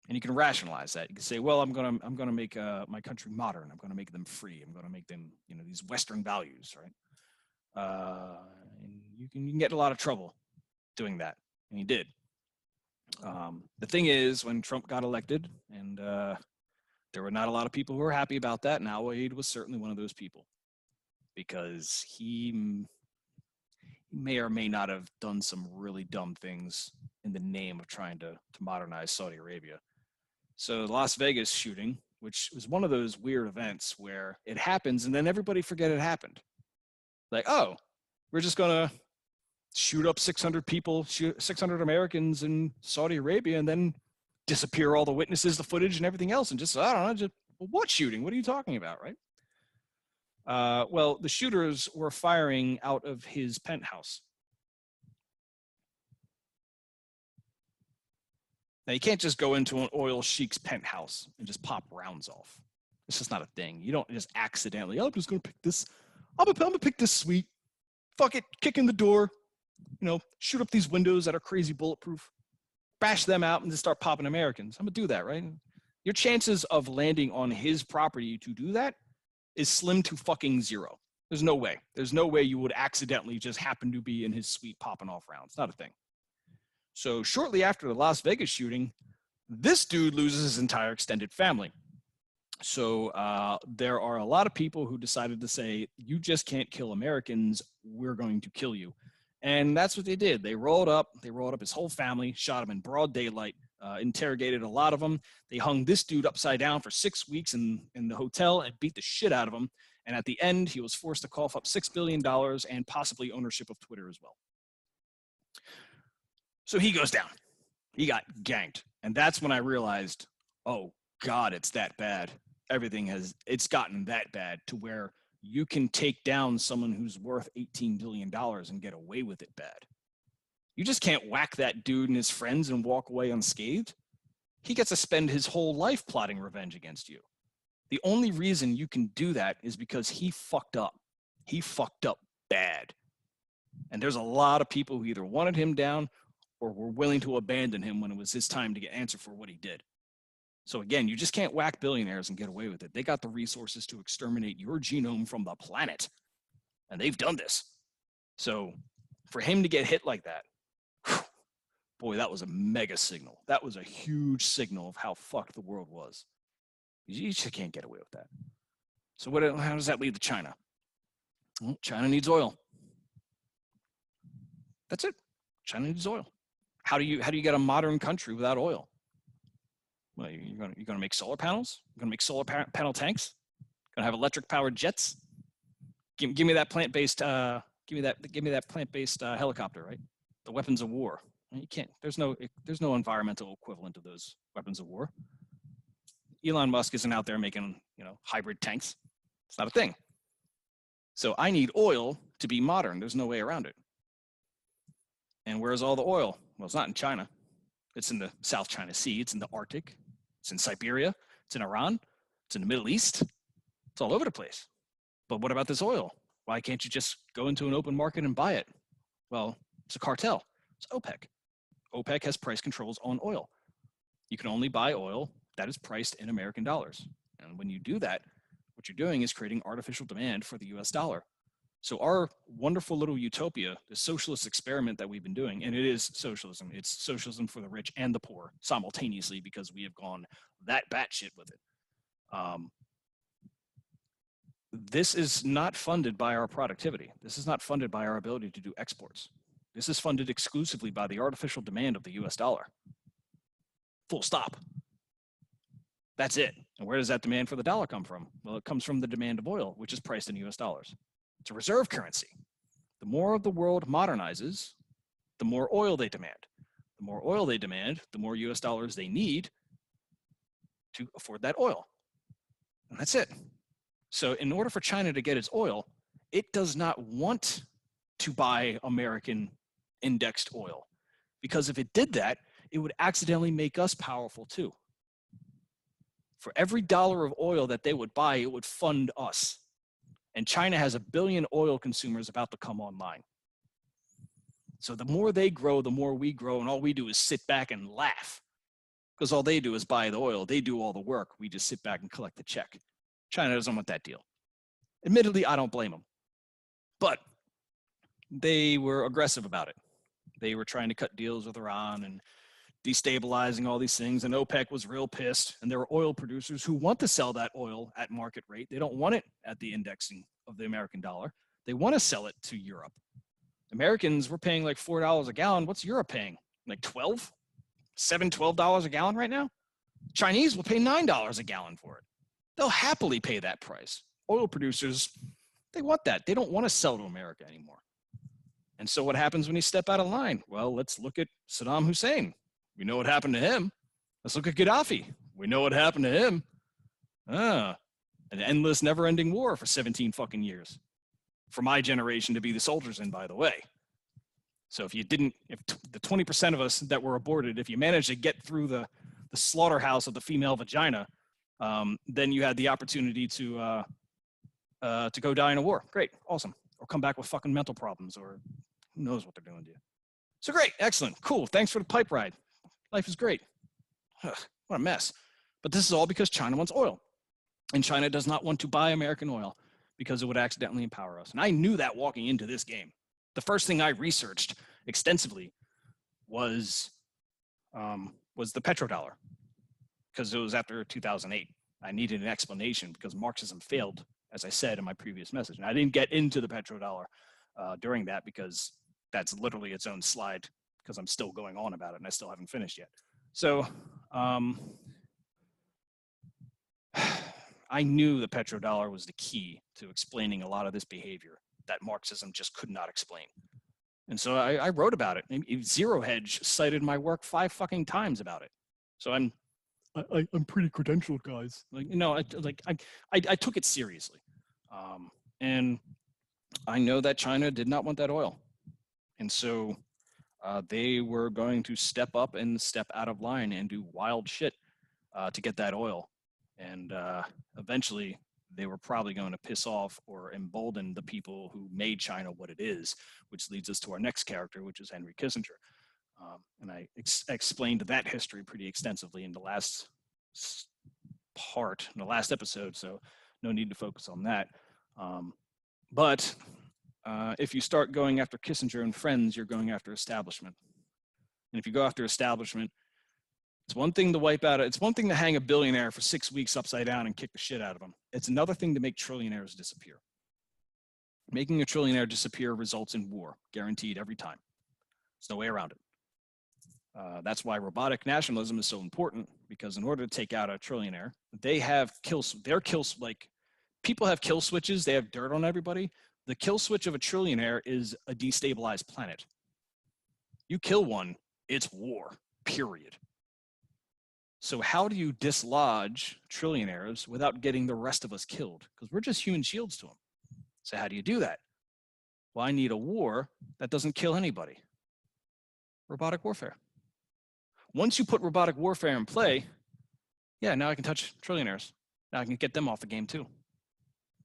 And you can rationalize that. You can say, well, I'm gonna make my country modern. I'm gonna make them free. I'm gonna make them, these Western values, right? And you can get in a lot of trouble doing that, and he did. The thing is, when Trump got elected, and there were not a lot of people who were happy about that, and Al-Wa'id was certainly one of those people, because he may or may not have done some really dumb things in the name of trying to modernize Saudi Arabia. So the Las Vegas shooting, which was one of those weird events where it happens and then everybody forget it happened. Like, oh, we're just going to shoot up 600 people, 600 Americans in Saudi Arabia, and then disappear all the witnesses, the footage, and everything else. And just, I don't know, just, well, what shooting? What are you talking about, right? Well, the shooters were firing out of his penthouse. Now, you can't just go into an oil sheik's penthouse and just pop rounds off. It's just not a thing. You don't just accidentally, I'm just going to pick this. I'm going to pick this suite. Fuck it. Kick in the door. Shoot up these windows that are crazy bulletproof. Bash them out and just start popping Americans. I'm going to do that, right? Your chances of landing on his property to do that is slim to fucking zero. There's no way. There's no way you would accidentally just happen to be in his suite popping off rounds. Not a thing. So shortly after the Las Vegas shooting, this dude loses his entire extended family. So there are a lot of people who decided to say, you just can't kill Americans. We're going to kill you. And that's what they did. They rolled up his whole family, shot him in broad daylight, interrogated a lot of them. They hung this dude upside down for 6 weeks in the hotel and beat the shit out of him. And at the end, he was forced to cough up $6 billion and possibly ownership of Twitter as well. So he goes down. He got ganked. And that's when I realized, oh God, it's that bad. It's gotten that bad to where you can take down someone who's worth $18 billion and get away with it bad. You just can't whack that dude and his friends and walk away unscathed. He gets to spend his whole life plotting revenge against you. The only reason you can do that is because he fucked up. He fucked up bad. And there's a lot of people who either wanted him down or were willing to abandon him when it was his time to get answer for what he did. So again, you just can't whack billionaires and get away with it. They got the resources to exterminate your genome from the planet. And they've done this. So for him to get hit like that, whew, boy, that was a mega signal. That was a huge signal of how fucked the world was. You just can't get away with that. So how does that lead to China? Well, China needs oil. That's it. China needs oil. How do you get a modern country without oil? Well, you're gonna make solar panels. You're gonna make solar panel tanks. Gonna have electric powered jets. Give me that plant-based. Give me that plant-based helicopter. Right. The weapons of war. You can't. There's no environmental equivalent of those weapons of war. Elon Musk isn't out there making hybrid tanks. It's not a thing. So I need oil to be modern. There's no way around it. And where's all the oil? Well, it's not in China. It's in the South China Sea. It's in the Arctic. It's in Siberia. It's in Iran. It's in the Middle East. It's all over the place. But what about this oil? Why can't you just go into an open market and buy it? Well, it's a cartel. It's OPEC. OPEC has price controls on oil. You can only buy oil that is priced in American dollars. And when you do that, what you're doing is creating artificial demand for the US dollar. So our wonderful little utopia, the socialist experiment that we've been doing, and it is socialism. It's socialism for the rich and the poor simultaneously because we have gone that batshit with it. This is not funded by our productivity. This is not funded by our ability to do exports. This is funded exclusively by the artificial demand of the US dollar. Full stop. That's it. And where does that demand for the dollar come from? Well, it comes from the demand of oil, which is priced in US dollars. It's a reserve currency. The more the world modernizes, the more oil they demand. The more oil they demand, the more US dollars they need to afford that oil. And that's it. So in order for China to get its oil, it does not want to buy American indexed oil. Because if it did that, it would accidentally make us powerful too. For every dollar of oil that they would buy, it would fund us. And China has 1 billion oil consumers about to come online. So the more they grow, the more we grow, and all we do is sit back and laugh. Because all they do is buy the oil. They do all the work. We just sit back and collect the check. China doesn't want that deal. Admittedly, I don't blame them. But they were aggressive about it. They were trying to cut deals with Iran and destabilizing all these things, and OPEC was real pissed, and there were oil producers who want to sell that oil at market rate. They don't want it at the indexing of the American dollar. They want to sell it to Europe. Americans were paying like $4 a gallon. What's Europe paying? Like $12? $12 a gallon right now? Chinese will pay $9 a gallon for it. They'll happily pay that price. Oil producers, they want that. They don't want to sell to America anymore. And so what happens when you step out of line? Well, let's look at Saddam Hussein. We know what happened to him. Let's look at Gaddafi. We know what happened to him. An endless, never-ending war for 17 fucking years. For my generation to be the soldiers in, by the way. So if the 20% of us that were aborted, if you managed to get through the slaughterhouse of the female vagina, then you had the opportunity to go die in a war. Great, awesome. Or come back with fucking mental problems, or who knows what they're doing to you. So great, excellent, cool. Thanks for the pipe ride. Life is great. Ugh, what a mess. But this is all because China wants oil. And China does not want to buy American oil because it would accidentally empower us. And I knew that walking into this game. The first thing I researched extensively was the petrodollar, because it was after 2008. I needed an explanation because Marxism failed, as I said in my previous message. And I didn't get into the petrodollar during that because that's literally its own slide, because I'm still going on about it and I still haven't finished yet. So I knew the petrodollar was the key to explaining a lot of this behavior that Marxism just could not explain. And so I wrote about it. Zero Hedge cited my work 5 fucking times about it. So I'm pretty credentialed, guys. I took it seriously. And I know that China did not want that oil. And so they were going to step up and step out of line and do wild shit to get that oil. And eventually they were probably going to piss off or embolden the people who made China what it is, which leads us to our next character, which is Henry Kissinger. And I explained that history pretty extensively in the last episode, so no need to focus on that. But if you start going after Kissinger and friends, you're going after establishment. And if you go after establishment, it's one thing to wipe out, it's one thing to hang a billionaire for 6 weeks upside down and kick the shit out of him. It's another thing to make trillionaires disappear. Making a trillionaire disappear results in war, guaranteed every time. There's no way around it. That's why robotic nationalism is so important, because in order to take out a trillionaire, they have people have kill switches, they have dirt on everybody. The kill switch of a trillionaire is a destabilized planet. You kill one, it's war, period. So how do you dislodge trillionaires without getting the rest of us killed? Because we're just human shields to them. So how do you do that? Well, I need a war that doesn't kill anybody. Robotic warfare. Once you put robotic warfare in play, yeah, now I can touch trillionaires. Now I can get them off the game too.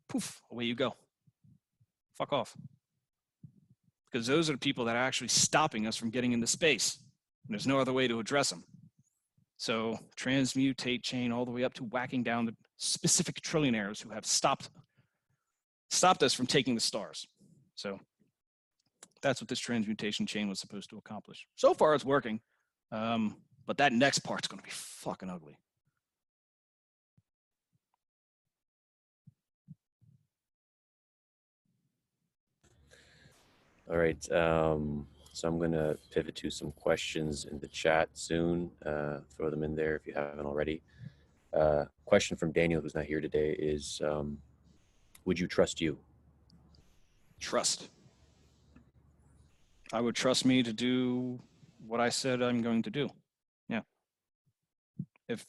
Poof, away you go. Fuck off. Because those are the people that are actually stopping us from getting into space. And there's no other way to address them. So transmutate chain all the way up to whacking down the specific trillionaires who have stopped us from taking the stars. So that's what this transmutation chain was supposed to accomplish. So far it's working, but that next part's going to be fucking ugly. All right. So I'm going to pivot to some questions in the chat soon. Throw them in there if you haven't already. Question from Daniel, who's not here today, is would you trust you? Trust. I would trust me to do what I said I'm going to do. Yeah. If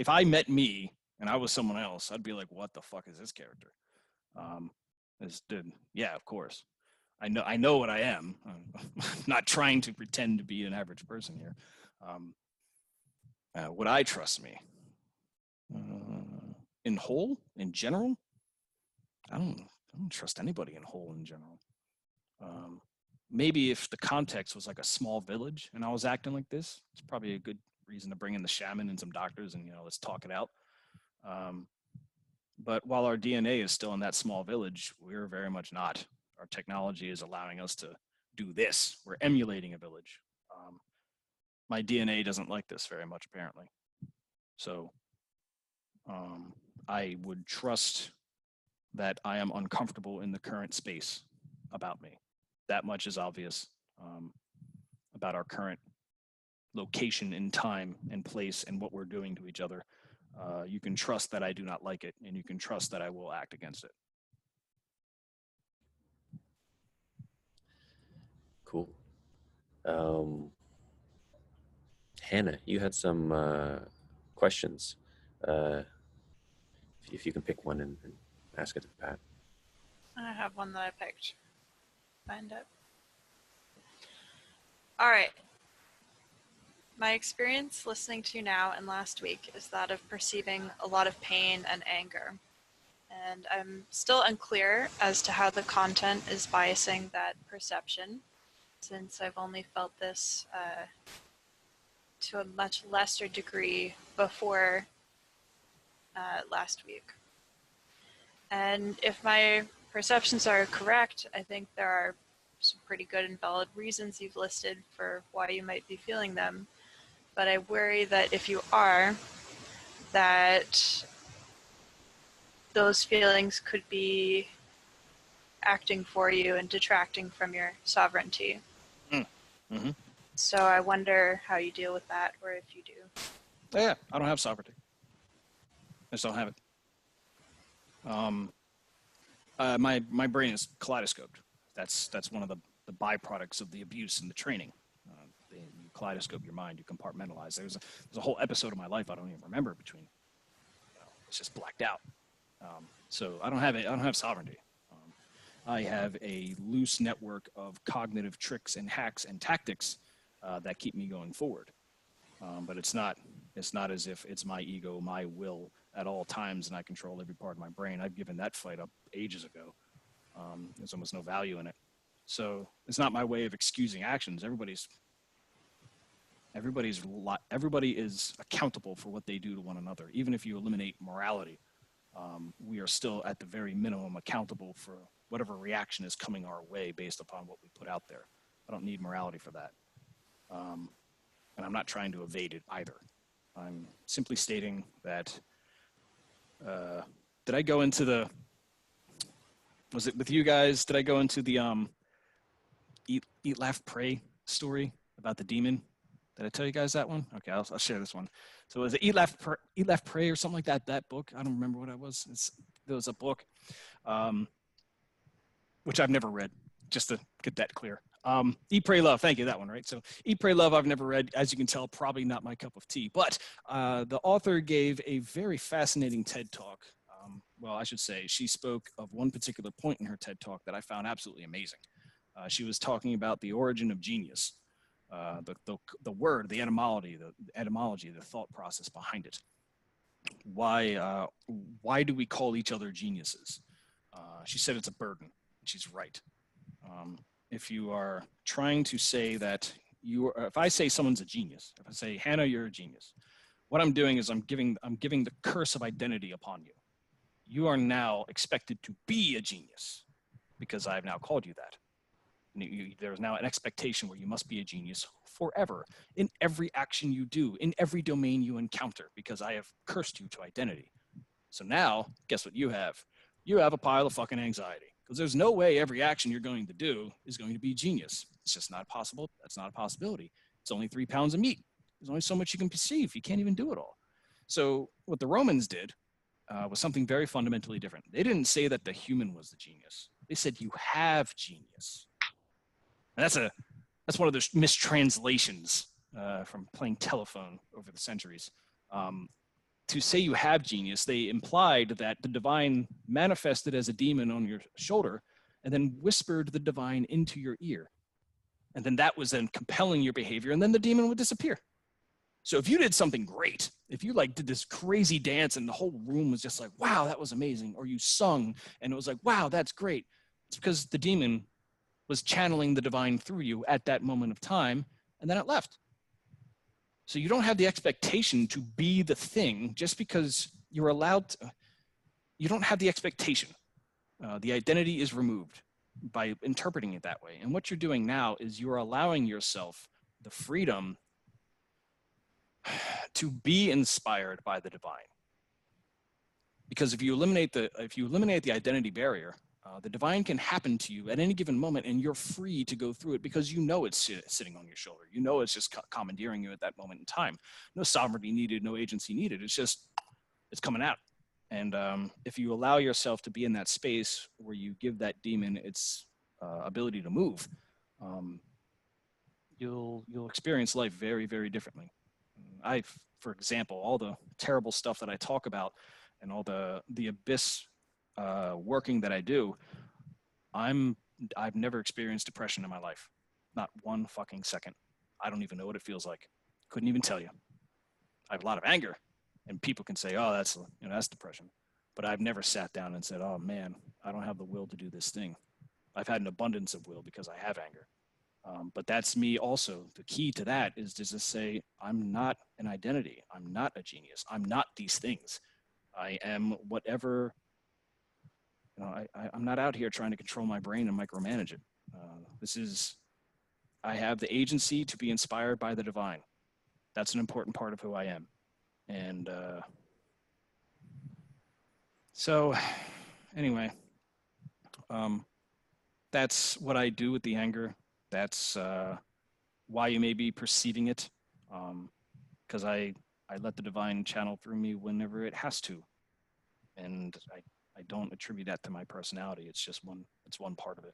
I met me and I was someone else, I'd be like, what the fuck is this character? Yeah, of course. I know what I am. I'm not trying to pretend to be an average person here. Would I trust me? In whole, in general? I don't trust anybody in whole in general. Maybe if the context was like a small village and I was acting like this, it's probably a good reason to bring in the shaman and some doctors and, let's talk it out. But while our DNA is still in that small village, we're very much not. Our technology is allowing us to do this. We're emulating a village. My DNA doesn't like this very much, apparently. So I would trust that I am uncomfortable in the current space about me. That much is obvious about our current location in time and place and what we're doing to each other. You can trust that I do not like it, and you can trust that I will act against it. Cool. Hannah, you had some questions. If you can pick one and ask it to Pat. I have one that I picked. Find it. All right. My experience listening to you now and last week is that of perceiving a lot of pain and anger. And I'm still unclear as to how the content is biasing that perception, since I've only felt this to a much lesser degree before last week. And if my perceptions are correct, I think there are some pretty good and valid reasons you've listed for why you might be feeling them. But I worry that if you are, that those feelings could be acting for you and detracting from your sovereignty. Mm-hmm. So I wonder how you deal with that, or if you do. Yeah, I don't have sovereignty. I just don't have it. My brain is kaleidoscoped. That's one of the byproducts of the abuse and the training. You kaleidoscope your mind, you compartmentalize. There's a whole episode of my life I don't even remember between. It's just blacked out. So I don't have sovereignty. I have a loose network of cognitive tricks and hacks and tactics that keep me going forward. But it's not as if it's my ego, my will at all times, and I control every part of my brain. I've given that fight up ages ago. There's almost no value in it. So it's not my way of excusing actions. Everybody is accountable for what they do to one another. Even if you eliminate morality, we are still at the very minimum accountable for whatever reaction is coming our way based upon what we put out there. I don't need morality for that. And I'm not trying to evade it either. I'm simply stating that, did I go into the, was it with you guys? Did I go into the Eat, Laugh, Pray story about the demon? Did I tell you guys that one? Okay, I'll share this one. So was it Eat, Laugh, Pray or something like that, that book? I don't remember what it was. There was a book, which I've never read, just to get that clear. Eat, Pray, Love. Thank you, that one, right? So Eat, Pray, Love, I've never read. As you can tell, probably not my cup of tea. But the author gave a very fascinating TED Talk well, I should say, she spoke of one particular point in her TED Talk that I found absolutely amazing. She was talking about the origin of genius, the word, the etymology, the thought process behind it. Why do we call each other geniuses? She said it's a burden. She's right. If you are trying to say that if I say someone's a genius, if I say, Hannah, you're a genius, what I'm doing is I'm giving the curse of identity upon you. You are now expected to be a genius because I've now called you that. There's now an expectation where you must be a genius forever in every action you do, in every domain you encounter, because I have cursed you to identity. So now, guess what you have? You have a pile of fucking anxiety, because there's no way every action you're going to do is going to be genius. It's just not possible. That's not a possibility. It's only 3 pounds of meat. There's only so much you can perceive. You can't even do it all. So what the Romans did was something very fundamentally different. They didn't say that the human was the genius. They said you have genius. And that's one of those mistranslations from playing telephone over the centuries. To say you have genius, they implied that the divine manifested as a demon on your shoulder and then whispered the divine into your ear. And then that was then compelling your behavior, and then the demon would disappear. So if you did something great, if you like did this crazy dance and the whole room was just like, wow, that was amazing, or you sung and it was like, wow, that's great, it's because the demon was channeling the divine through you at that moment of time, and then it left. So you don't have the expectation to be the thing just because you're allowed to. You don't have the expectation. The identity is removed by interpreting it that way. And what you're doing now is you're allowing yourself the freedom to be inspired by the divine. Because if you eliminate the identity barrier, the divine can happen to you at any given moment, and you're free to go through it because you know it's sitting on your shoulder. You know it's just commandeering you at that moment in time. No sovereignty needed, no agency needed. It's coming out. And if you allow yourself to be in that space where you give that demon its ability to move, you'll experience life very, very differently. For example, all the terrible stuff that I talk about and all the abyss working that I do, I've never experienced depression in my life. Not one fucking second. I don't even know what it feels like. Couldn't even tell you. I have a lot of anger, and people can say, oh, that's depression. But I've never sat down and said, oh man, I don't have the will to do this thing. I've had an abundance of will because I have anger. But that's me also. The key to that is to just say, I'm not an identity. I'm not a genius. I'm not these things. I am whatever. I'm not out here trying to control my brain and micromanage it. I have the agency to be inspired by the divine. That's an important part of who I am. And so anyway, that's what I do with the anger. That's why you may be perceiving it, because I let the divine channel through me whenever it has to. And I don't attribute that to my personality. It's just one part of it.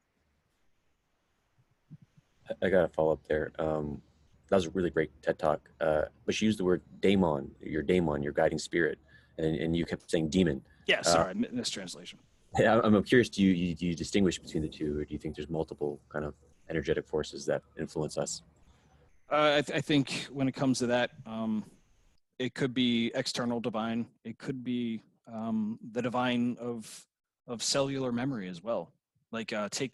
I got to follow up there. That was a really great TED Talk. But she used the word daemon, your guiding spirit, and you kept saying demon. Yeah, sorry, mistranslation. Yeah, I'm curious, do you distinguish between the two, or do you think there's multiple kind of energetic forces that influence us? I think when it comes to that, it could be external divine. It could be the divine of cellular memory as well. Like take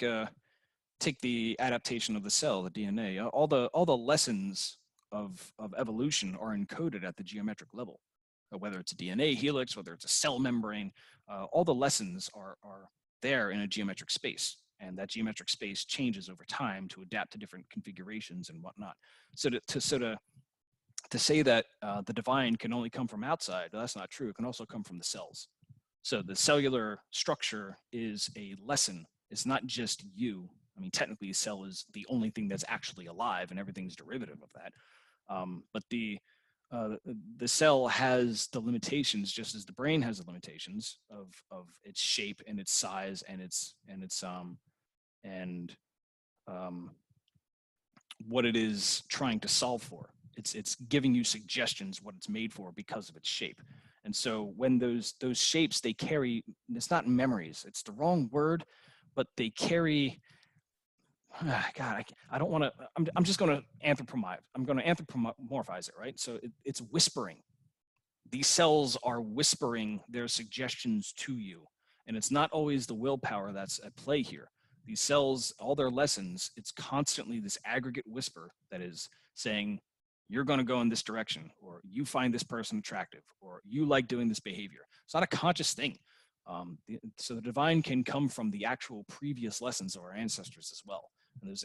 the adaptation of the cell, the DNA. All the lessons of evolution are encoded at the geometric level. Whether it's a DNA helix, whether it's a cell membrane, all the lessons are there in a geometric space. And that geometric space changes over time to adapt to different configurations and whatnot. So to say that the divine can only come from outside, that's not true. It can also come from the cells. So the cellular structure is a lesson. It's not just you. I mean, technically, a cell is the only thing that's actually alive, and everything's derivative of that. But the cell has the limitations, just as the brain has the limitations of its shape and its size and its what it is trying to solve for. It's giving you suggestions what it's made for because of its shape. And so when those shapes, they carry, it's not memories, it's the wrong word, but they carry, God, I don't want to, I'm just going to anthropomorphize it, right? So it's whispering. These cells are whispering their suggestions to you. And it's not always the willpower that's at play here. These cells, all their lessons, it's constantly this aggregate whisper that is saying, you're going to go in this direction, or you find this person attractive, or you like doing this behavior. It's not a conscious thing. So the divine can come from the actual previous lessons of our ancestors as well.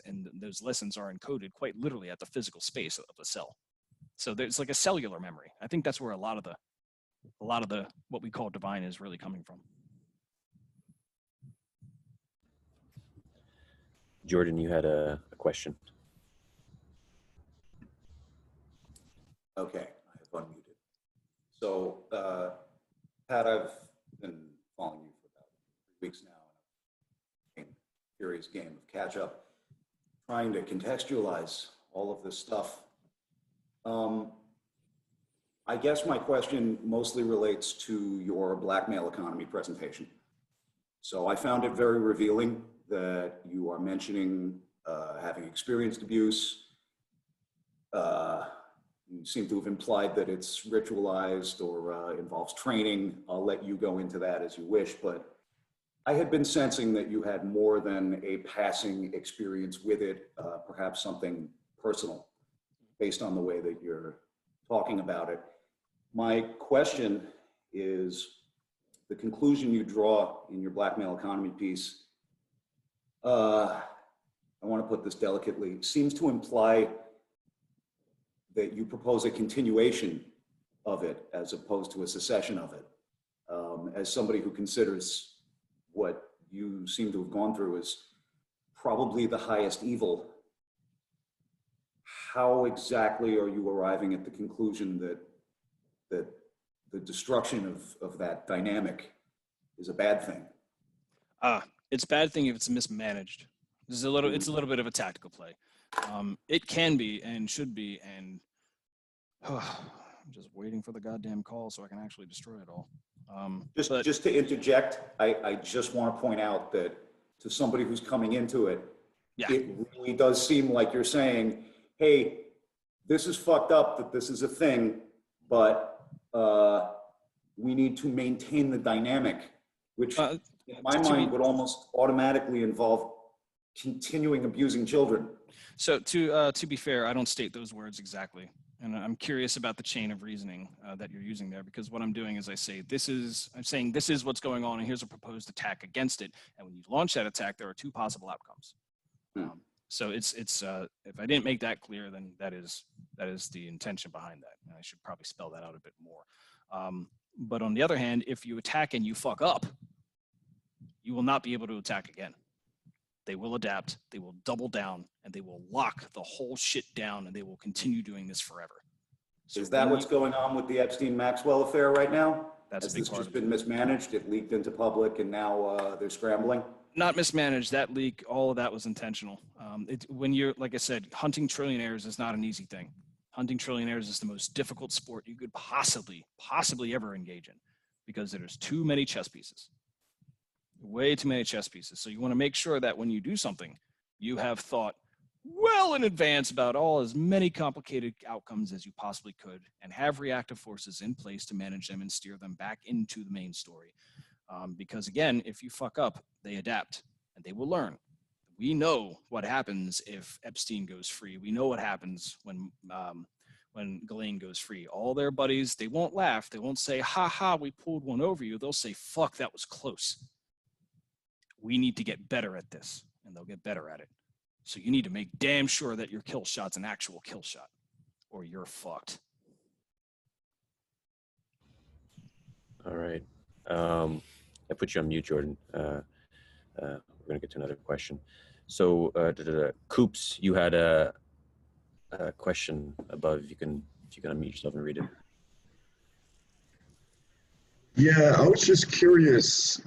And those lessons are encoded quite literally at the physical space of the cell. So there's like a cellular memory. I think that's where a lot of the what we call divine is really coming from. Jordan, you had a question. Okay, I have unmuted. So, Pat, I've been following you for about 3 weeks now, and I'm a curious game of catch up, trying to contextualize all of this stuff. I guess my question mostly relates to your blackmail economy presentation. So I found it very revealing that you are mentioning having experienced abuse. You seem to have implied that it's ritualized or involves training. I'll let you go into that as you wish, but I had been sensing that you had more than a passing experience with it, perhaps something personal, based on the way that you're talking about it. My question is, the conclusion you draw in your blackmail economy piece, I want to put this delicately, seems to imply that you propose a continuation of it as opposed to a cessation of it. As somebody who considers what you seem to have gone through as probably the highest evil, how exactly are you arriving at the conclusion that the destruction of that dynamic is a bad thing? It's a bad thing if it's mismanaged. It's a little bit of a tactical play. It can be and should be, and I'm just waiting for the goddamn call so I can actually destroy it all. Just to interject, I just want to point out that to somebody who's coming into it, yeah, it really does seem like you're saying, hey, this is fucked up that this is a thing, but we need to maintain the dynamic, which in my mind would almost automatically involve continuing abusing children. So to be fair, I don't state those words exactly. And I'm curious about the chain of reasoning that you're using there, because what I'm doing is I'm saying this is what's going on, and here's a proposed attack against it. And when you launch that attack, there are two possible outcomes. So it's if I didn't make that clear, then that is the intention behind that. And I should probably spell that out a bit more. But on the other hand, if you attack and you fuck up, you will not be able to attack again. They will adapt, they will double down, and they will lock the whole shit down, and they will continue doing this forever. So is that what's going on with the Epstein-Maxwell affair right now? That's Has this just been mismanaged? It leaked into public, and now they're scrambling? Not mismanaged. That leak, all of that was intentional. When you're, like I said, hunting trillionaires is not an easy thing. Hunting trillionaires is the most difficult sport you could possibly ever engage in, because there's too many chess pieces. Way too many chess pieces. So you want to make sure that when you do something, you have thought well in advance about as many complicated outcomes as you possibly could, and have reactive forces in place to manage them and steer them back into the main story. Because again, if you fuck up, they adapt and they will learn. We know what happens if Epstein goes free. We know what happens when Ghislaine goes free. All their buddies, they won't laugh. They won't say, ha ha, we pulled one over you. They'll say, fuck, that was close. We need to get better at this, and they'll get better at it. So you need to make damn sure that your kill shot's an actual kill shot, or you're fucked. All right. I put you on mute, Jordan. We're going to get to another question. So, Coops, you had a question above. If you can unmute yourself and read it. Yeah, I was just curious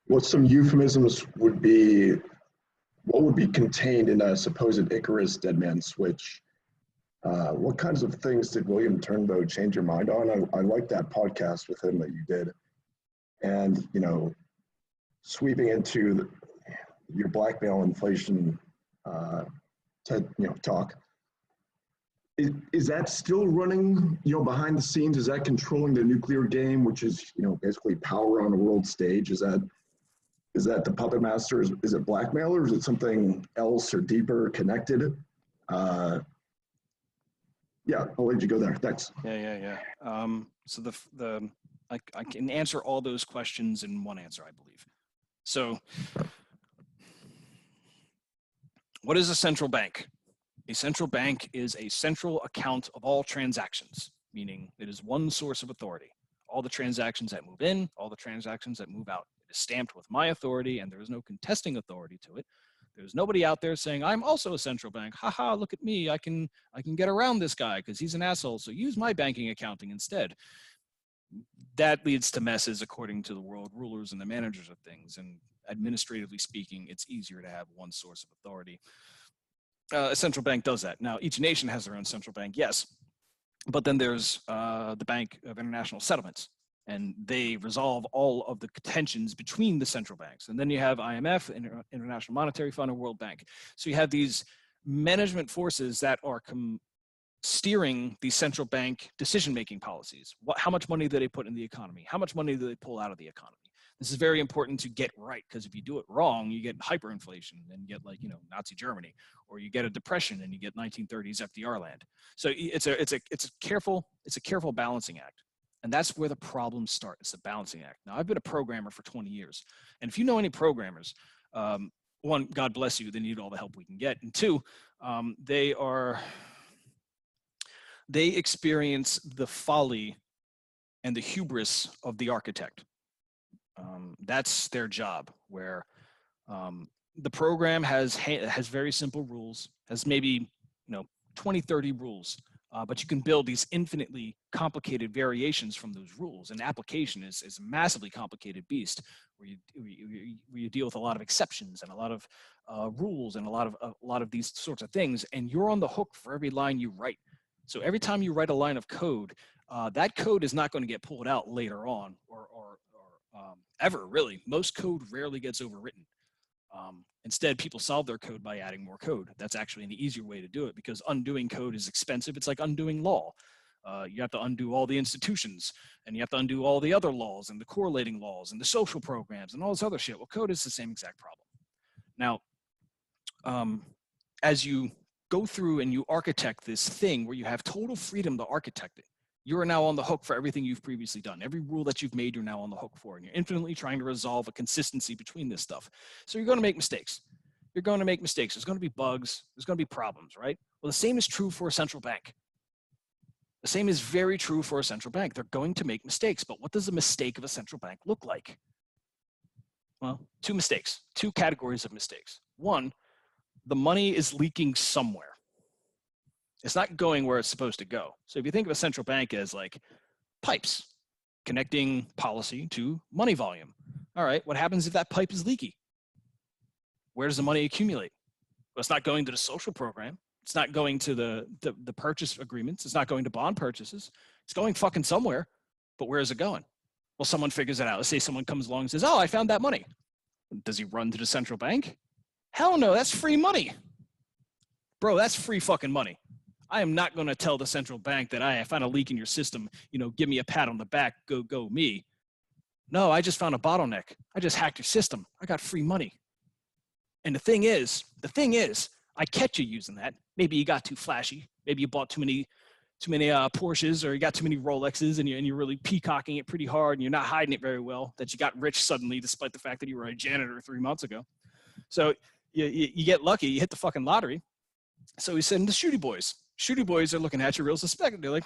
what some euphemisms would be, what would be contained in a supposed Icarus dead man switch. What kinds of things did William Turnbow change your mind on? I like that podcast with him that you did. And, sweeping into your blackmail inflation talk, is that still running, behind the scenes? Is that controlling the nuclear game, which is, basically power on a world stage? Is that the puppet master? Is it blackmail, or is it something else or deeper connected? Yeah, I'll let you go there. Thanks. Yeah. So I can answer all those questions in one answer, I believe. So, what is a central bank? A central bank is a central account of all transactions, meaning it is one source of authority. All the transactions that move in, all the transactions that move out. It is stamped with my authority, and there is no contesting authority to it. There's nobody out there saying, I'm also a central bank. Haha, look at me. I can get around this guy because he's an asshole, so use my banking accounting instead. That leads to messes according to the world rulers and the managers of things. And administratively speaking, it's easier to have one source of authority. A central bank does that. Now, each nation has their own central bank, yes. But then there's the Bank of International Settlements, and they resolve all of the tensions between the central banks. And then you have IMF, International Monetary Fund, and World Bank. So you have these management forces that are steering the central bank decision-making policies. How much money do they put in the economy? How much money do they pull out of the economy? This is very important to get right, because if you do it wrong, you get hyperinflation and you get Nazi Germany, or you get a depression and you get 1930s FDR land. So it's a careful balancing act. And that's where the problems start. It's a balancing act. Now, I've been a programmer for 20 years. And if you know any programmers, one, God bless you, they need all the help we can get. And two, they experience the folly and the hubris of the architect. That's their job, where the program has very simple rules, has maybe 20, 30 rules, but you can build these infinitely complicated variations from those rules. And application is a massively complicated beast, where you deal with a lot of exceptions and a lot of rules and a lot of these sorts of things, and you're on the hook for every line you write. So every time you write a line of code, that code is not going to get pulled out later on or ever, really. Most code rarely gets overwritten. Instead, people solve their code by adding more code. That's actually an easier way to do it, because undoing code is expensive. It's like undoing law. You have to undo all the institutions, and you have to undo all the other laws and the correlating laws and the social programs and all this other shit. Well, code is the same exact problem. Now, as you go through and you architect this thing where you have total freedom to architect it, you are now on the hook for everything you've previously done. Every rule that you've made, you're now on the hook for, and you're infinitely trying to resolve a consistency between this stuff. So you're going to make mistakes. You're going to make mistakes. There's going to be bugs. There's going to be problems, right? Well, the same is true for a central bank. The same is very true for a central bank. They're going to make mistakes, but what does a mistake of a central bank look like? Well, two categories of mistakes. One, the money is leaking somewhere. It's not going where it's supposed to go. So if you think of a central bank as like pipes connecting policy to money volume. All right, what happens if that pipe is leaky? Where does the money accumulate? Well, it's not going to the social program. It's not going to the purchase agreements. It's not going to bond purchases. It's going fucking somewhere, but where is it going? Well, someone figures it out. Let's say someone comes along and says, oh, I found that money. Does he run to the central bank? Hell no, that's free money. Bro, that's free fucking money. I am not going to tell the central bank that I found a leak in your system, give me a pat on the back, go me. No, I just found a bottleneck. I just hacked your system. I got free money. And the thing is, I catch you using that. Maybe you got too flashy. Maybe you bought too many Porsches, or you got too many Rolexes, and you're really peacocking it pretty hard, and you're not hiding it very well, that you got rich suddenly despite the fact that you were a janitor 3 months ago. So you get lucky, you hit the fucking lottery. So he said, the shooty boys are looking at you real suspect. They're like,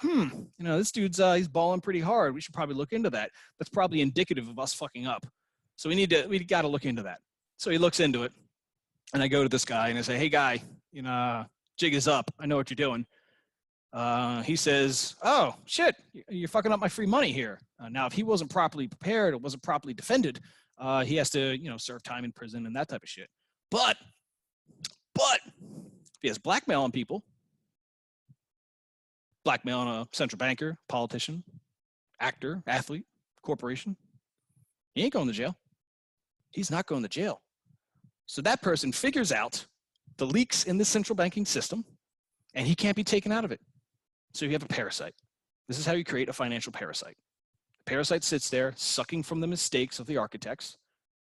this dude's he's balling pretty hard. We should probably look into that. That's probably indicative of us fucking up. So we got to look into that. So he looks into it, and I go to this guy and I say, hey guy, jig is up. I know what you're doing. He says, oh shit, you're fucking up my free money here. Now, if he wasn't properly prepared or wasn't properly defended, he has to, serve time in prison and that type of shit. But if he has blackmail on people, blackmailing a central banker, politician, actor, athlete, corporation. He ain't going to jail. He's not going to jail. So that person figures out the leaks in the central banking system, and he can't be taken out of it. So you have a parasite. This is how you create a financial parasite. The parasite sits there, sucking from the mistakes of the architects,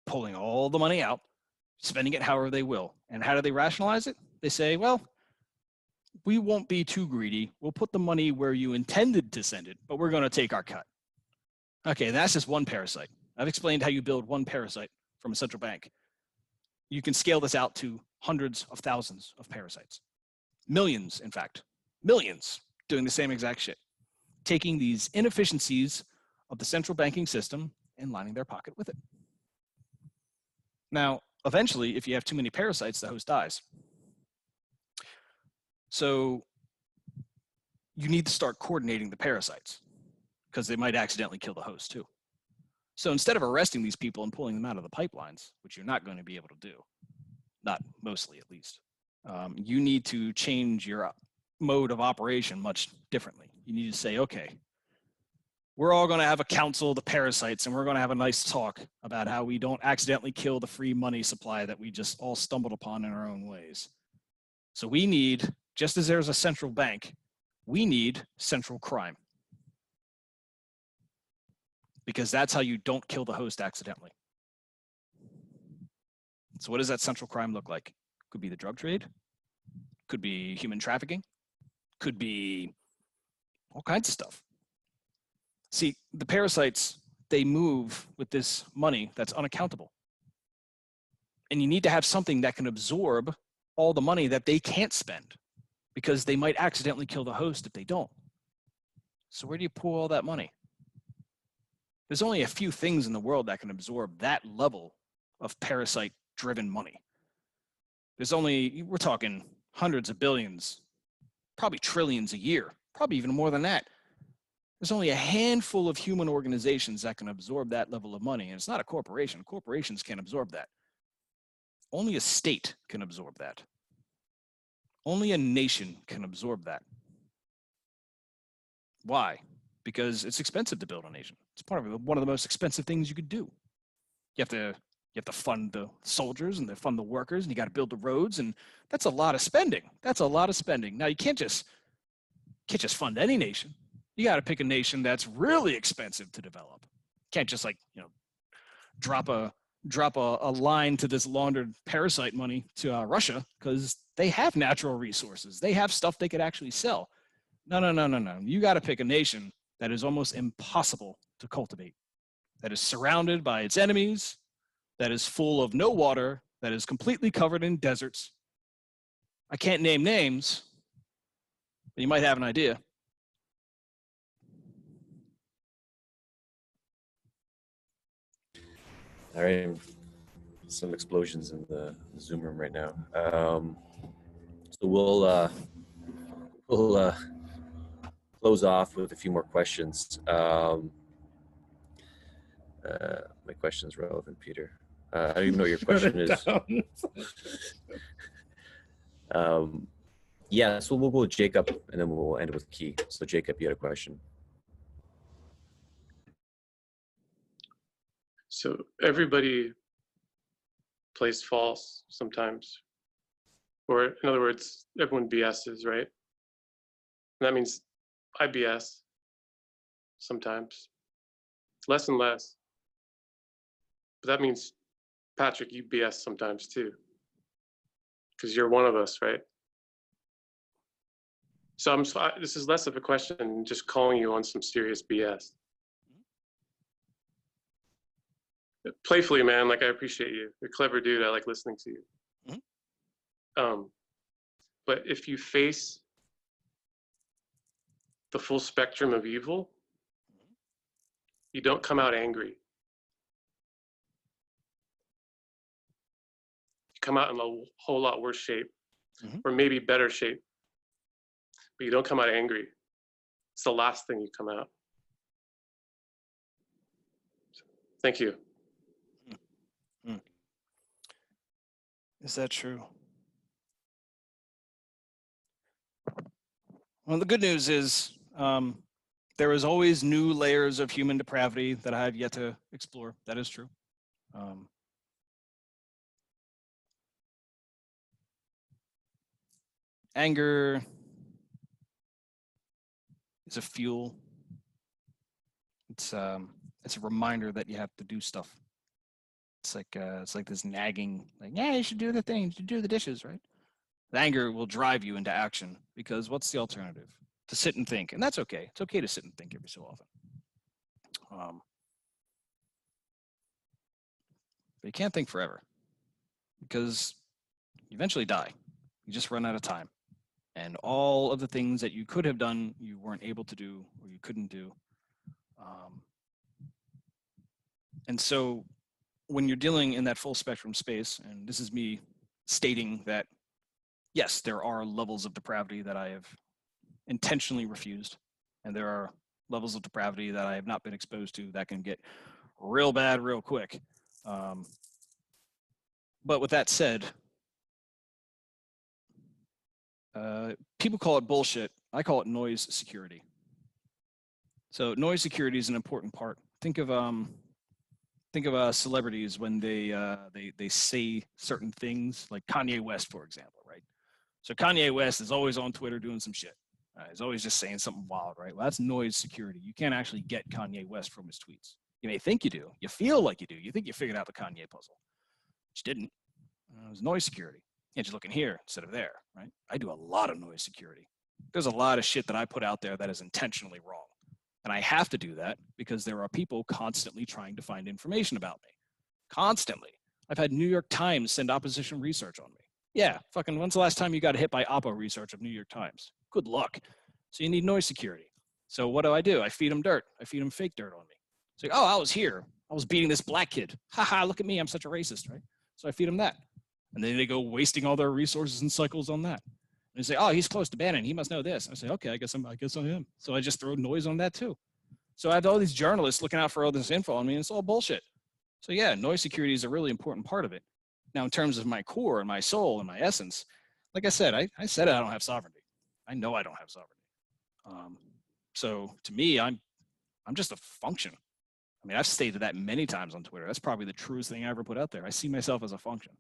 pulling all the money out, spending it however they will. And how do they rationalize it? They say, well, we won't be too greedy. We'll put the money where you intended to send it, but we're going to take our cut. Okay, that's just one parasite. I've explained how you build one parasite from a central bank. You can scale this out to hundreds of thousands of parasites. Millions, in fact. Millions doing the same exact shit. Taking these inefficiencies of the central banking system and lining their pocket with it. Now, eventually, if you have too many parasites, the host dies. So you need to start coordinating the parasites because they might accidentally kill the host too. So instead of arresting these people and pulling them out of the pipelines, which you're not going to be able to do, not mostly at least, you need to change your mode of operation much differently. You need to say, okay, we're all going to have a council of the parasites and we're going to have a nice talk about how we don't accidentally kill the free money supply that we just all stumbled upon in our own ways. So we need, just as there's a central bank, we need central crime. Because that's how you don't kill the host accidentally. So what does that central crime look like? Could be the drug trade, could be human trafficking, could be all kinds of stuff. See, the parasites, they move with this money that's unaccountable. And you need to have something that can absorb all the money that they can't spend because they might accidentally kill the host if they don't. So where do you pull all that money? There's only a few things in the world that can absorb that level of parasite-driven money. There's only, we're talking hundreds of billions, probably trillions a year, probably even more than that. There's only a handful of human organizations that can absorb that level of money, and it's not a corporation. Corporations can't absorb that. Only a state can absorb that. Only a nation can absorb that. Why? Because it's expensive to build a nation. It's part of one of the most expensive things you could do. You have to fund the soldiers and fund the workers, and you got to build the roads, and that's a lot of spending. That's a lot of spending. Now you can't just fund any nation. You got to pick a nation that's really expensive to develop. Can't just drop a line to this laundered parasite money to Russia because they have natural resources. They have stuff they could actually sell. No. You got to pick a nation that is almost impossible to cultivate, that is surrounded by its enemies, that is full of no water, that is completely covered in deserts. I can't name names, but you might have an idea. All right, some explosions in the Zoom room right now. So we'll close off with a few more questions. My question is relevant, Peter. I don't even know what your question is. Yeah, so we'll go with Jacob, and then we'll end with Key. So Jacob, you had a question. So everybody plays false sometimes. Or in other words, everyone BS's, right? And that means I BS sometimes. Less and less. But that means, Patrick, you BS sometimes too. Because you're one of us, right? So this is less of a question than just calling you on some serious BS. Playfully, man, I appreciate you. You're a clever dude. I like listening to you. Mm-hmm. But if you face the full spectrum of evil, you don't come out angry. You come out in a whole lot worse shape, or maybe better shape, but you don't come out angry. It's the last thing you come out. Thank you. Is that true? Well, the good news is there is always new layers of human depravity that I have yet to explore. That is true. Anger is a fuel. It's a reminder that you have to do stuff. It's like this nagging, like, yeah, you should do the thing, you should do the dishes, right? The anger will drive you into action because what's the alternative? To sit and think, and that's okay. It's okay to sit and think every so often. But you can't think forever because you eventually die. You just run out of time. And all of the things that you could have done, you weren't able to do or you couldn't do. And so when you're dealing in that full spectrum space, and this is me stating that, yes, there are levels of depravity that I have intentionally refused, and there are levels of depravity that I have not been exposed to that can get real bad real quick. But with that said, people call it bullshit. I call it noise security. So noise security is an important part. Think of celebrities when they say certain things, like Kanye West, for example, right? So Kanye West is always on Twitter doing some shit. He's always just saying something wild, right? Well, that's noise security. You can't actually get Kanye West from his tweets. You may think you do. You feel like you do. You think you figured out the Kanye puzzle. But you didn't. It was noise security. You can't just look in here instead of there, right? I do a lot of noise security. There's a lot of shit that I put out there that is intentionally wrong. And I have to do that because there are people constantly trying to find information about me. Constantly. I've had New York Times send opposition research on me. Yeah, fucking when's the last time you got hit by oppo research of New York Times? Good luck. So you need noise security. So what do? I feed them dirt. I feed them fake dirt on me. It's like, oh, I was here. I was beating this black kid. Haha, look at me. I'm such a racist, right? So I feed them that. And then they go wasting all their resources and cycles on that. And they say, oh, he's close to Bannon. He must know this. And I say, okay, I guess I am. So I just throw noise on that too. So I have all these journalists looking out for all this info on me, and it's all bullshit. So yeah, noise security is a really important part of it. Now, in terms of my core and my soul and my essence, like I said, I said I don't have sovereignty. I know I don't have sovereignty. So to me, I'm just a function. I mean, I've stated that many times on Twitter. That's probably the truest thing I ever put out there. I see myself as a function.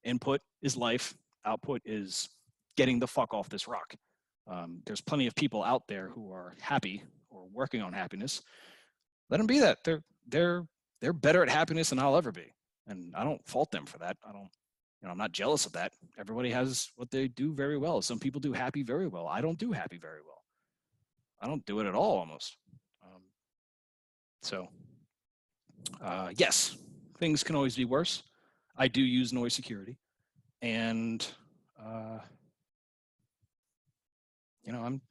Input is life. Output is getting the fuck off this rock. There's plenty of people out there who are happy or working on happiness. Let them be that. They're better at happiness than I'll ever be, and I don't fault them for that. I'm not jealous of that. Everybody has what they do very well. Some people do happy very well. I don't do happy very well. I don't do it at all, almost. Yes, things can always be worse. I do use noise security, and I'm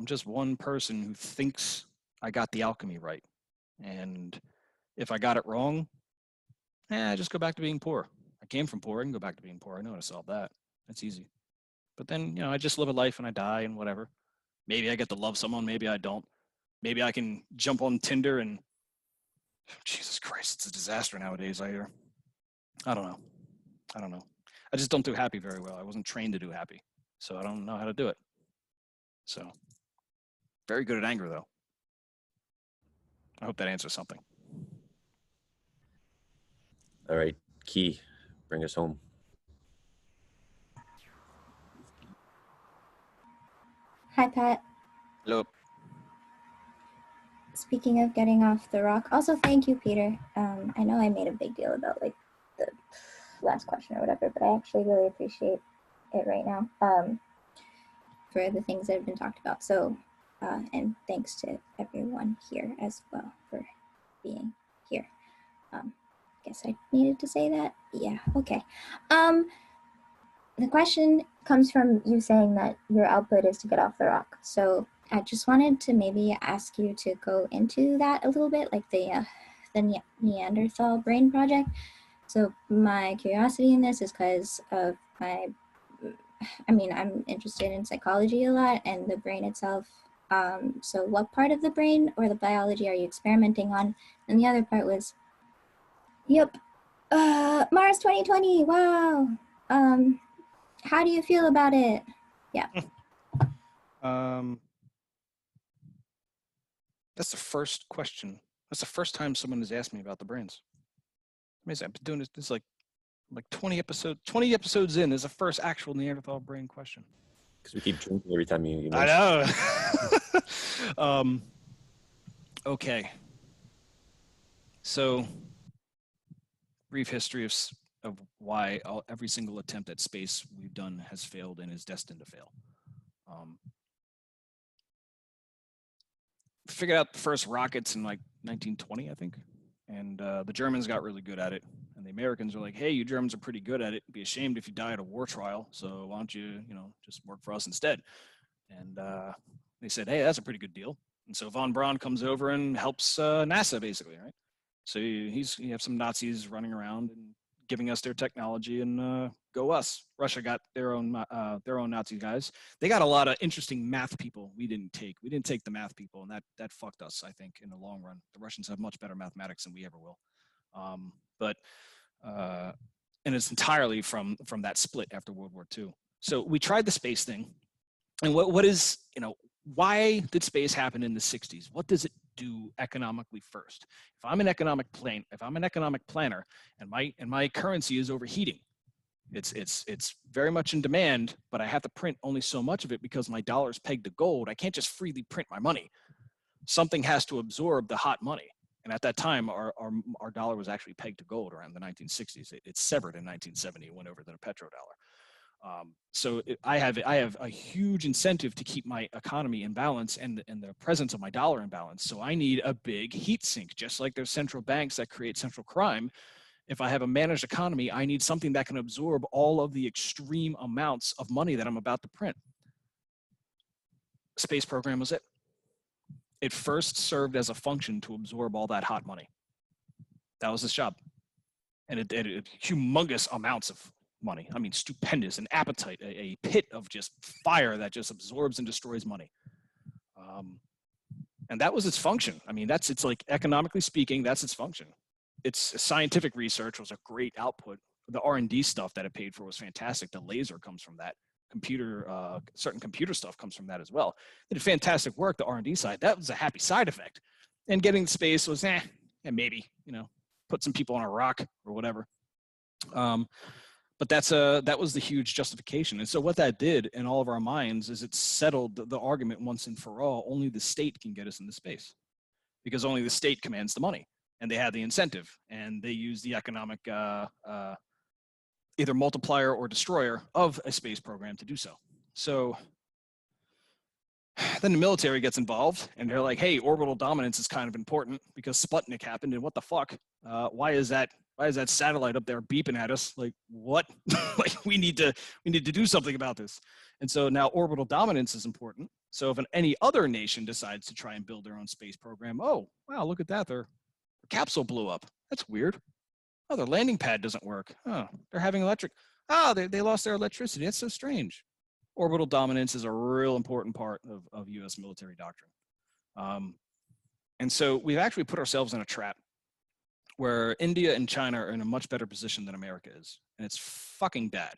just one person who thinks I got the alchemy right, and if I got it wrong, I just go back to being poor. I came from poor. I can go back to being poor. I know how to solve that. That's easy. But then, I just live a life and I die and whatever. Maybe I get to love someone. Maybe I don't. Maybe I can jump on Tinder and Jesus Christ, it's a disaster nowadays, I hear. I don't know. I just don't do happy very well. I wasn't trained to do happy, so I don't know how to do it. So, very good at anger, though. I hope that answers something. All right, Key, bring us home. Hi, Pat. Hello. Speaking of getting off the rock, also thank you, Peter. I know I made a big deal about like the last question or whatever, but I actually really appreciate it right now for the things that have been talked about. So, and thanks to everyone here as well for being here. Guess I needed to say that. Yeah. Okay. The question comes from you saying that your output is to get off the rock. So I just wanted to maybe ask you to go into that a little bit, like the Neanderthal Brain Project. So my curiosity in this is because of I'm interested in psychology a lot and the brain itself. So what part of the brain or the biology are you experimenting on? And the other part was, Mars 2020, wow. How do you feel about it? Yeah. That's the first question. That's the first time someone has asked me about the brains. Amazing. I've been doing this like 20 episodes in is the first actual Neanderthal brain question. Because we keep drinking every time you I mention. know. Okay. So, brief history of why every single attempt at space we've done has failed and is destined to fail. Figured out the first rockets in like 1920, I think. And the Germans got really good at it. And the Americans were like, hey, you Germans are pretty good at it. It'd be ashamed if you die at a war trial. So why don't you, just work for us instead? And they said, hey, that's a pretty good deal. And so von Braun comes over and helps NASA, basically, right? So you have some Nazis running around and giving us their technology, and go us. Russia got their own Nazi guys. They got a lot of interesting math people we didn't take. We didn't take the math people, and that fucked us, I think, in the long run. The Russians have much better mathematics than we ever will. And it's entirely from that split after World War II. So we tried the space thing. And what is, why did space happen in the 60s? What does it do economically first? If I'm an economic planner and my currency is overheating, it's very much in demand, but I have to print only so much of it because my dollar is pegged to gold. I can't just freely print my money. Something has to absorb the hot money. And at that time, our dollar was actually pegged to gold around the 1960s. It severed in 1970, it went over to the petrodollar. So I have a huge incentive to keep my economy in balance and the presence of my dollar in balance. So I need a big heat sink, just like there's central banks that create central crime. If I have a managed economy, I need something that can absorb all of the extreme amounts of money that I'm about to print. Space program was it. It first served as a function to absorb all that hot money. That was its job. And it humongous amounts of money. I mean, stupendous, an appetite, a pit of just fire that just absorbs and destroys money. And that was its function. I mean, it's like economically speaking, that's its function. Its scientific research was a great output. The R&D stuff that it paid for was fantastic. The laser comes from that. Certain computer stuff comes from that as well. They did fantastic work, the R&D side. That was a happy side effect. And getting to space was, and maybe, put some people on a rock or whatever. But that was the huge justification. And so what that did in all of our minds is it settled the argument once and for all. Only the state can get us into space because only the state commands the money and they have the incentive and they use the economic either multiplier or destroyer of a space program to do so. So then the military gets involved and they're like, hey, orbital dominance is kind of important because Sputnik happened and what the fuck? Why is that satellite up there beeping at us? Like, what? Like, we need to do something about this. And so now orbital dominance is important. So if any other nation decides to try and build their own space program, oh, wow, look at that. Their capsule blew up. That's weird. Oh, their landing pad doesn't work. Oh, they're having electric. Oh, they lost their electricity. That's so strange. Orbital dominance is a real important part of U.S. military doctrine. And so we've actually put ourselves in a trap where India and China are in a much better position than America is. And it's fucking bad.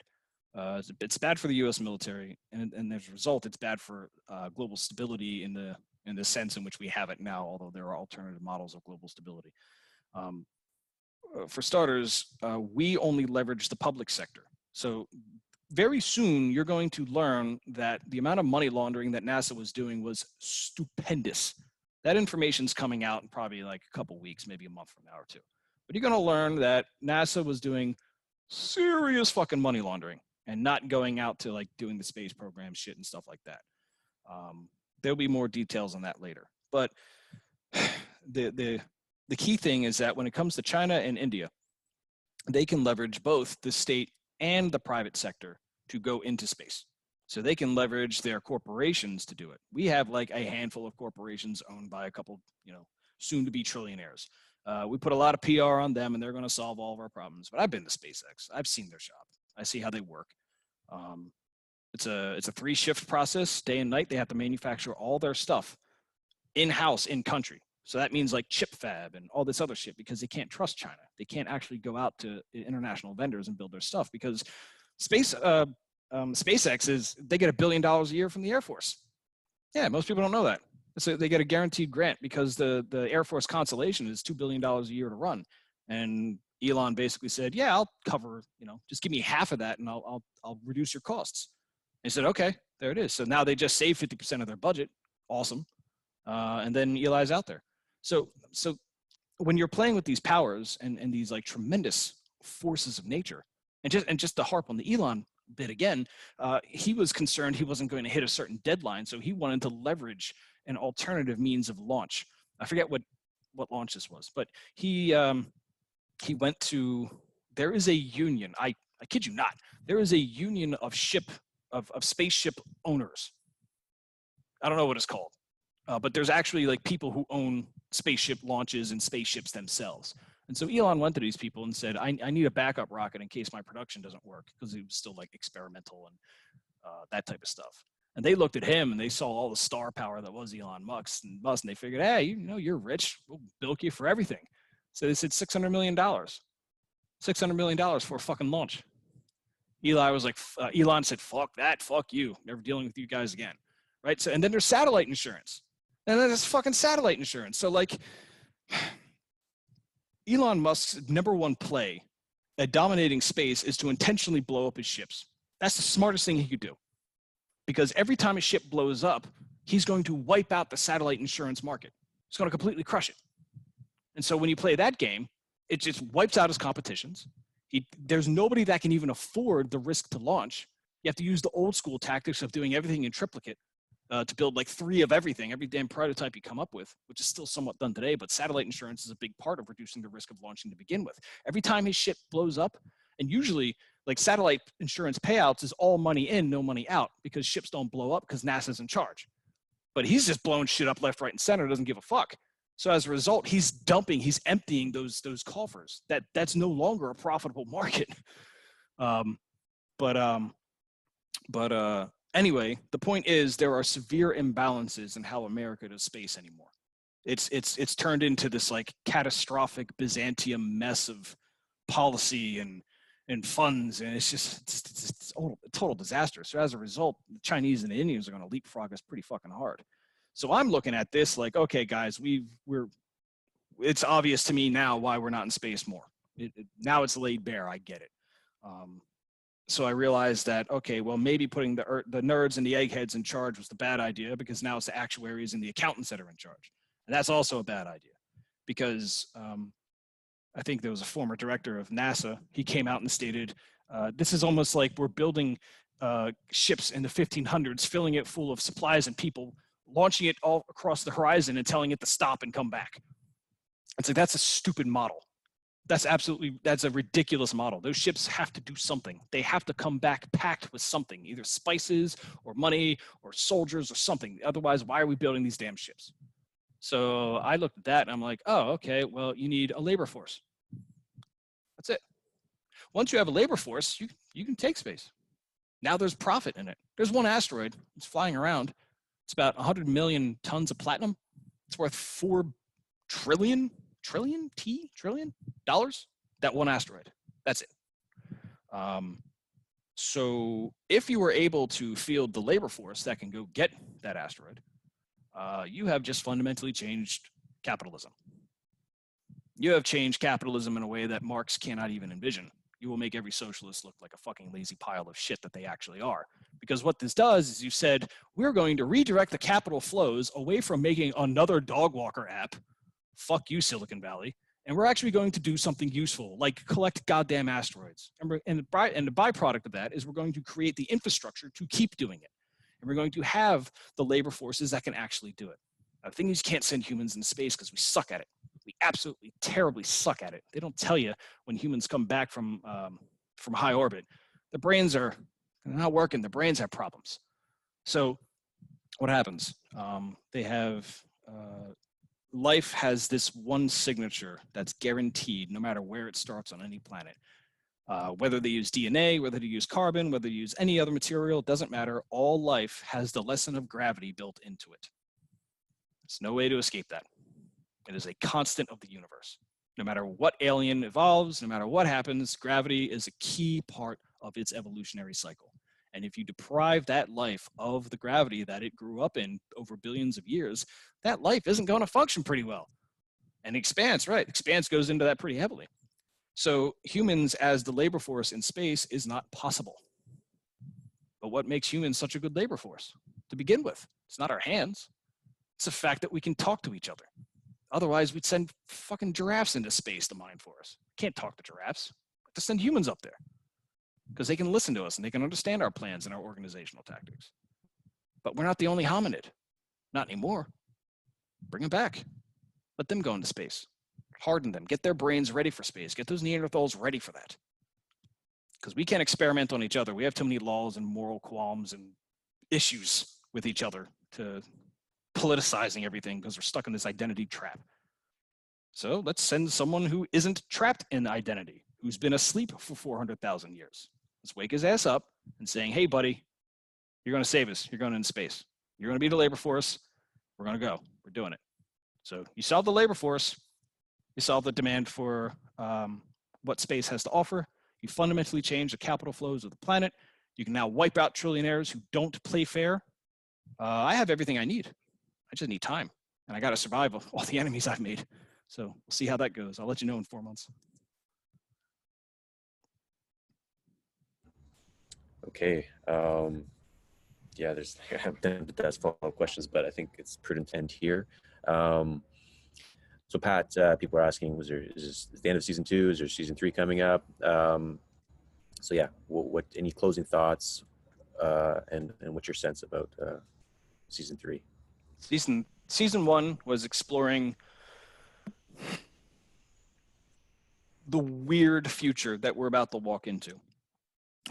It's bad for the U.S. military. And as a result, it's bad for global stability in the sense in which we have it now, although there are alternative models of global stability. For starters, we only leverage the public sector. So very soon, you're going to learn that the amount of money laundering that NASA was doing was stupendous. That information's coming out in probably like a couple weeks, maybe a month from now or two. But you're going to learn that NASA was doing serious fucking money laundering and not going out to like doing the space program shit and stuff like that. There'll be more details on that later. But the key thing is that when it comes to China and India, they can leverage both the state and the private sector to go into space. So they can leverage their corporations to do it. We have like a handful of corporations owned by a couple, soon to be trillionaires. We put a lot of PR on them and they're going to solve all of our problems. But I've been to SpaceX. I've seen their shop. I see how they work. It's a 3-shift process, day and night. They have to manufacture all their stuff in-house, in country. So that means like chip fab and all this other shit because they can't trust China. They can't actually go out to international vendors and build their stuff because SpaceX they get $1 billion a year from the Air Force. Yeah, most people don't know that. So they get a guaranteed grant because the Air Force Constellation is $2 billion a year to run. And Elon basically said, yeah, I'll cover, just give me half of that and I'll reduce your costs. They said, okay, there it is. So now they just save 50% of their budget. Awesome. And then Eli's out there. So when you're playing with these powers and these like tremendous forces of nature, and just to harp on the Elon bit again, he was concerned he wasn't going to hit a certain deadline, so he wanted to leverage an alternative means of launch. I forget what launch this was, but he went to. There is a union. I kid you not. There is a union of spaceship owners. I don't know what it's called, but there's actually like people who own spaceship launches and spaceships themselves. And so Elon went to these people and said, I need a backup rocket in case my production doesn't work, because it was still like experimental and that type of stuff. And they looked at him and they saw all the star power that was Elon Musk, and they figured, hey, you're rich. We'll bilk you for everything. So they said $600 million. $600 million for a fucking launch. Elon said, fuck that, fuck you. Never dealing with you guys again. Right? So, and then there's satellite insurance. And then there's fucking satellite insurance. So like, Elon Musk's number one play at dominating space is to intentionally blow up his ships. That's the smartest thing he could do. Because every time a ship blows up, he's going to wipe out the satellite insurance market. He's going to completely crush it. And so when you play that game, it just wipes out his competitions. There's nobody that can even afford the risk to launch. You have to use the old school tactics of doing everything in triplicate to build like 3 of everything, every damn prototype you come up with, which is still somewhat done today, but satellite insurance is a big part of reducing the risk of launching to begin with. Every time his ship blows up, and usually like satellite insurance payouts is all money in, no money out, because ships don't blow up because NASA's in charge. But he's just blowing shit up left, right, and center, doesn't give a fuck. So as a result, he's emptying those coffers. That's no longer a profitable market. Anyway, the point is there are severe imbalances in how America does space anymore. It's turned into this like catastrophic Byzantium mess of policy and funds, and it's a total disaster. So as a result, the Chinese and the Indians are going to leapfrog us pretty fucking hard. So I'm looking at this like, okay, guys, it's obvious to me now why we're not in space more. Now it's laid bare. I get it. So I realized that, okay, well, maybe putting the nerds and the eggheads in charge was the bad idea, because now it's the actuaries and the accountants that are in charge. And that's also a bad idea, because I think there was a former director of NASA. He came out and stated, this is almost like we're building ships in the 1500s, filling it full of supplies and people, launching it all across the horizon and telling it to stop and come back. It's like, that's a stupid model. That's a ridiculous model. Those ships have to do something. They have to come back packed with something, either spices or money or soldiers or something. Otherwise, why are we building these damn ships? So I looked at that and I'm like, oh, okay, well, you need a labor force. That's it. Once you have a labor force, you can take space. Now there's profit in it. There's one asteroid. It's flying around. It's about 100 million tons of platinum. It's worth $4 trillion dollars. That one asteroid. That's it. So if you were able to field the labor force that can go get that asteroid, you have just fundamentally changed capitalism. You have changed capitalism in a way that Marx cannot even envision. You will make every socialist look like a fucking lazy pile of shit that they actually are. Because what this does is you said, we're going to redirect the capital flows away from making another dog walker app. Fuck you, Silicon Valley. And we're actually going to do something useful, like collect goddamn asteroids. And the byproduct of that is we're going to create the infrastructure to keep doing it. And we're going to have the labor forces that can actually do it. Now, the thing is, you can't send humans into space because we suck at it. We absolutely terribly suck at it. They don't tell you when humans come back from high orbit. The brains are not working. The brains have problems. So what happens? Life has this one signature that's guaranteed no matter where it starts on any planet. Whether they use DNA, whether they use carbon, whether they use any other material, it doesn't matter. All life has the lesson of gravity built into it. There's no way to escape that. It is a constant of the universe. No matter what alien evolves, no matter what happens, gravity is a key part of its evolutionary cycle. And if you deprive that life of the gravity that it grew up in over billions of years, that life isn't going to function pretty well. And expanse, right? Expanse goes into that pretty heavily. So humans as the labor force in space is not possible. But what makes humans such a good labor force to begin with? It's not our hands. It's the fact that we can talk to each other. Otherwise, we'd send fucking giraffes into space to mine for us. Can't talk to giraffes. To send humans up there because they can listen to us and they can understand our plans and our organizational tactics. But we're not the only hominid. Not anymore. Bring them back. Let them go into space. Harden them. Get their brains ready for space. Get those Neanderthals ready for that. Because we can't experiment on each other. We have too many laws and moral qualms and issues with each other to politicizing everything because we're stuck in this identity trap. So let's send someone who isn't trapped in identity, who's been asleep for 400,000 years. Let's wake his ass up and saying, hey, buddy, you're going to save us. You're going into space. You're going to be the labor force. We're going to go. We're doing it. So you solve the labor force. You solve the demand for what space has to offer. You fundamentally change the capital flows of the planet. You can now wipe out trillionaires who don't play fair. I have everything I need. I just need time. And I got to survive all the enemies I've made. So we'll see how that goes. I'll let you know in 4 months. Okay. Yeah, there's that's follow-up questions, but I think it's prudent to end here. So Pat, people are asking, is this the end of season 2? Is there season 3 coming up? So yeah, what any closing thoughts and what's your sense about season 3? Season 1 was exploring the weird future that we're about to walk into.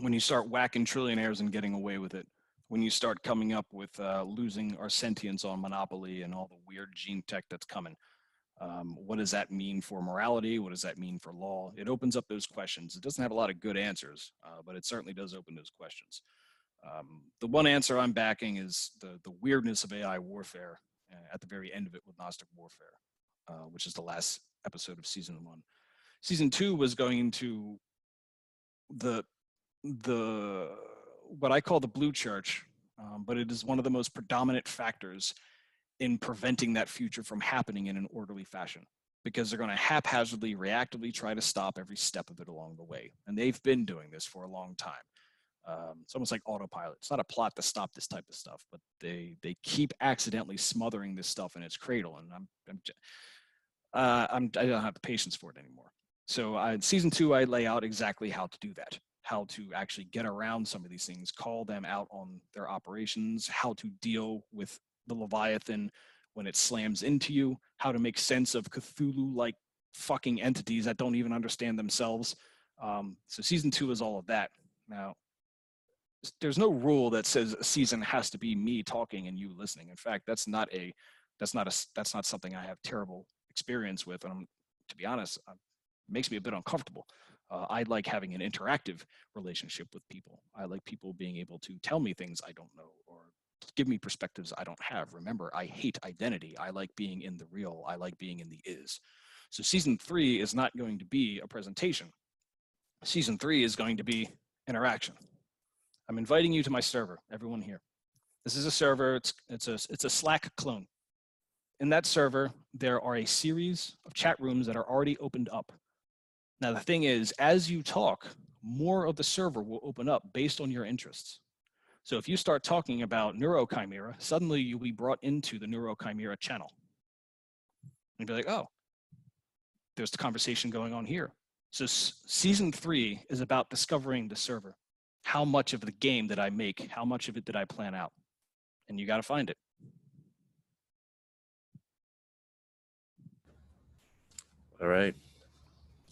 When you start whacking trillionaires and getting away with it, when you start coming up with losing our sentience on Monopoly and all the weird gene tech that's coming. What does that mean for morality? What does that mean for law? It opens up those questions. It doesn't have a lot of good answers, but it certainly does open those questions. The one answer I'm backing is the weirdness of AI warfare at the very end of it with Gnostic warfare, which is the last episode of season 1. Season 2 was going into the what I call the blue church, but it is one of the most predominant factors in preventing that future from happening in an orderly fashion, because they're going to haphazardly, reactively try to stop every step of it along the way. And they've been doing this for a long time. It's almost like autopilot. It's not a plot to stop this type of stuff, but they keep accidentally smothering this stuff in its cradle. And I don't have the patience for it anymore. So in season 2, I lay out exactly how to do that, how to actually get around some of these things, call them out on their operations, how to deal with the Leviathan when it slams into you, how to make sense of Cthulhu-like fucking entities that don't even understand themselves. So season 2 is all of that. Now, there's no rule that says a season has to be me talking and you listening. In fact, that's not something I have terrible experience with. And to be honest, it makes me a bit uncomfortable. I like having an interactive relationship with people. I like people being able to tell me things I don't know or give me perspectives I don't have. Remember, I hate identity. I like being in the real. I like being in the is. So season 3 is not going to be a presentation. Season 3 is going to be interaction. I'm inviting you to my server, everyone here. This is a server. It's a Slack clone. In that server, there are a series of chat rooms that are already opened up. Now, the thing is, as you talk, more of the server will open up based on your interests. So if you start talking about neurochimera, suddenly you'll be brought into the neurochimera channel. And you'll be like, oh, there's the conversation going on here. So season 3 is about discovering the server. How much of the game did I make? How much of it did I plan out? And you got to find it. All right.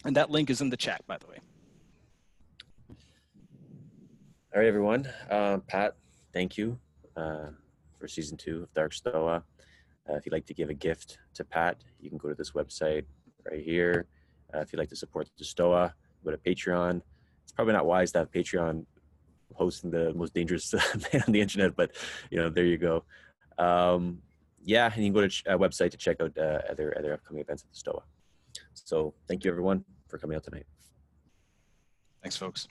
And that link is in the chat, by the way. All right, everyone. Pat, thank you for season 2 of Dark Stoa. If you'd like to give a gift to Pat, you can go to this website right here. If you'd like to support the Stoa, go to Patreon. It's probably not wise to have Patreon hosting the most dangerous man on the internet, but there you go. Yeah, and you can go to a website to check out other upcoming events at the Stoa. So thank you, everyone, for coming out tonight. Thanks, folks.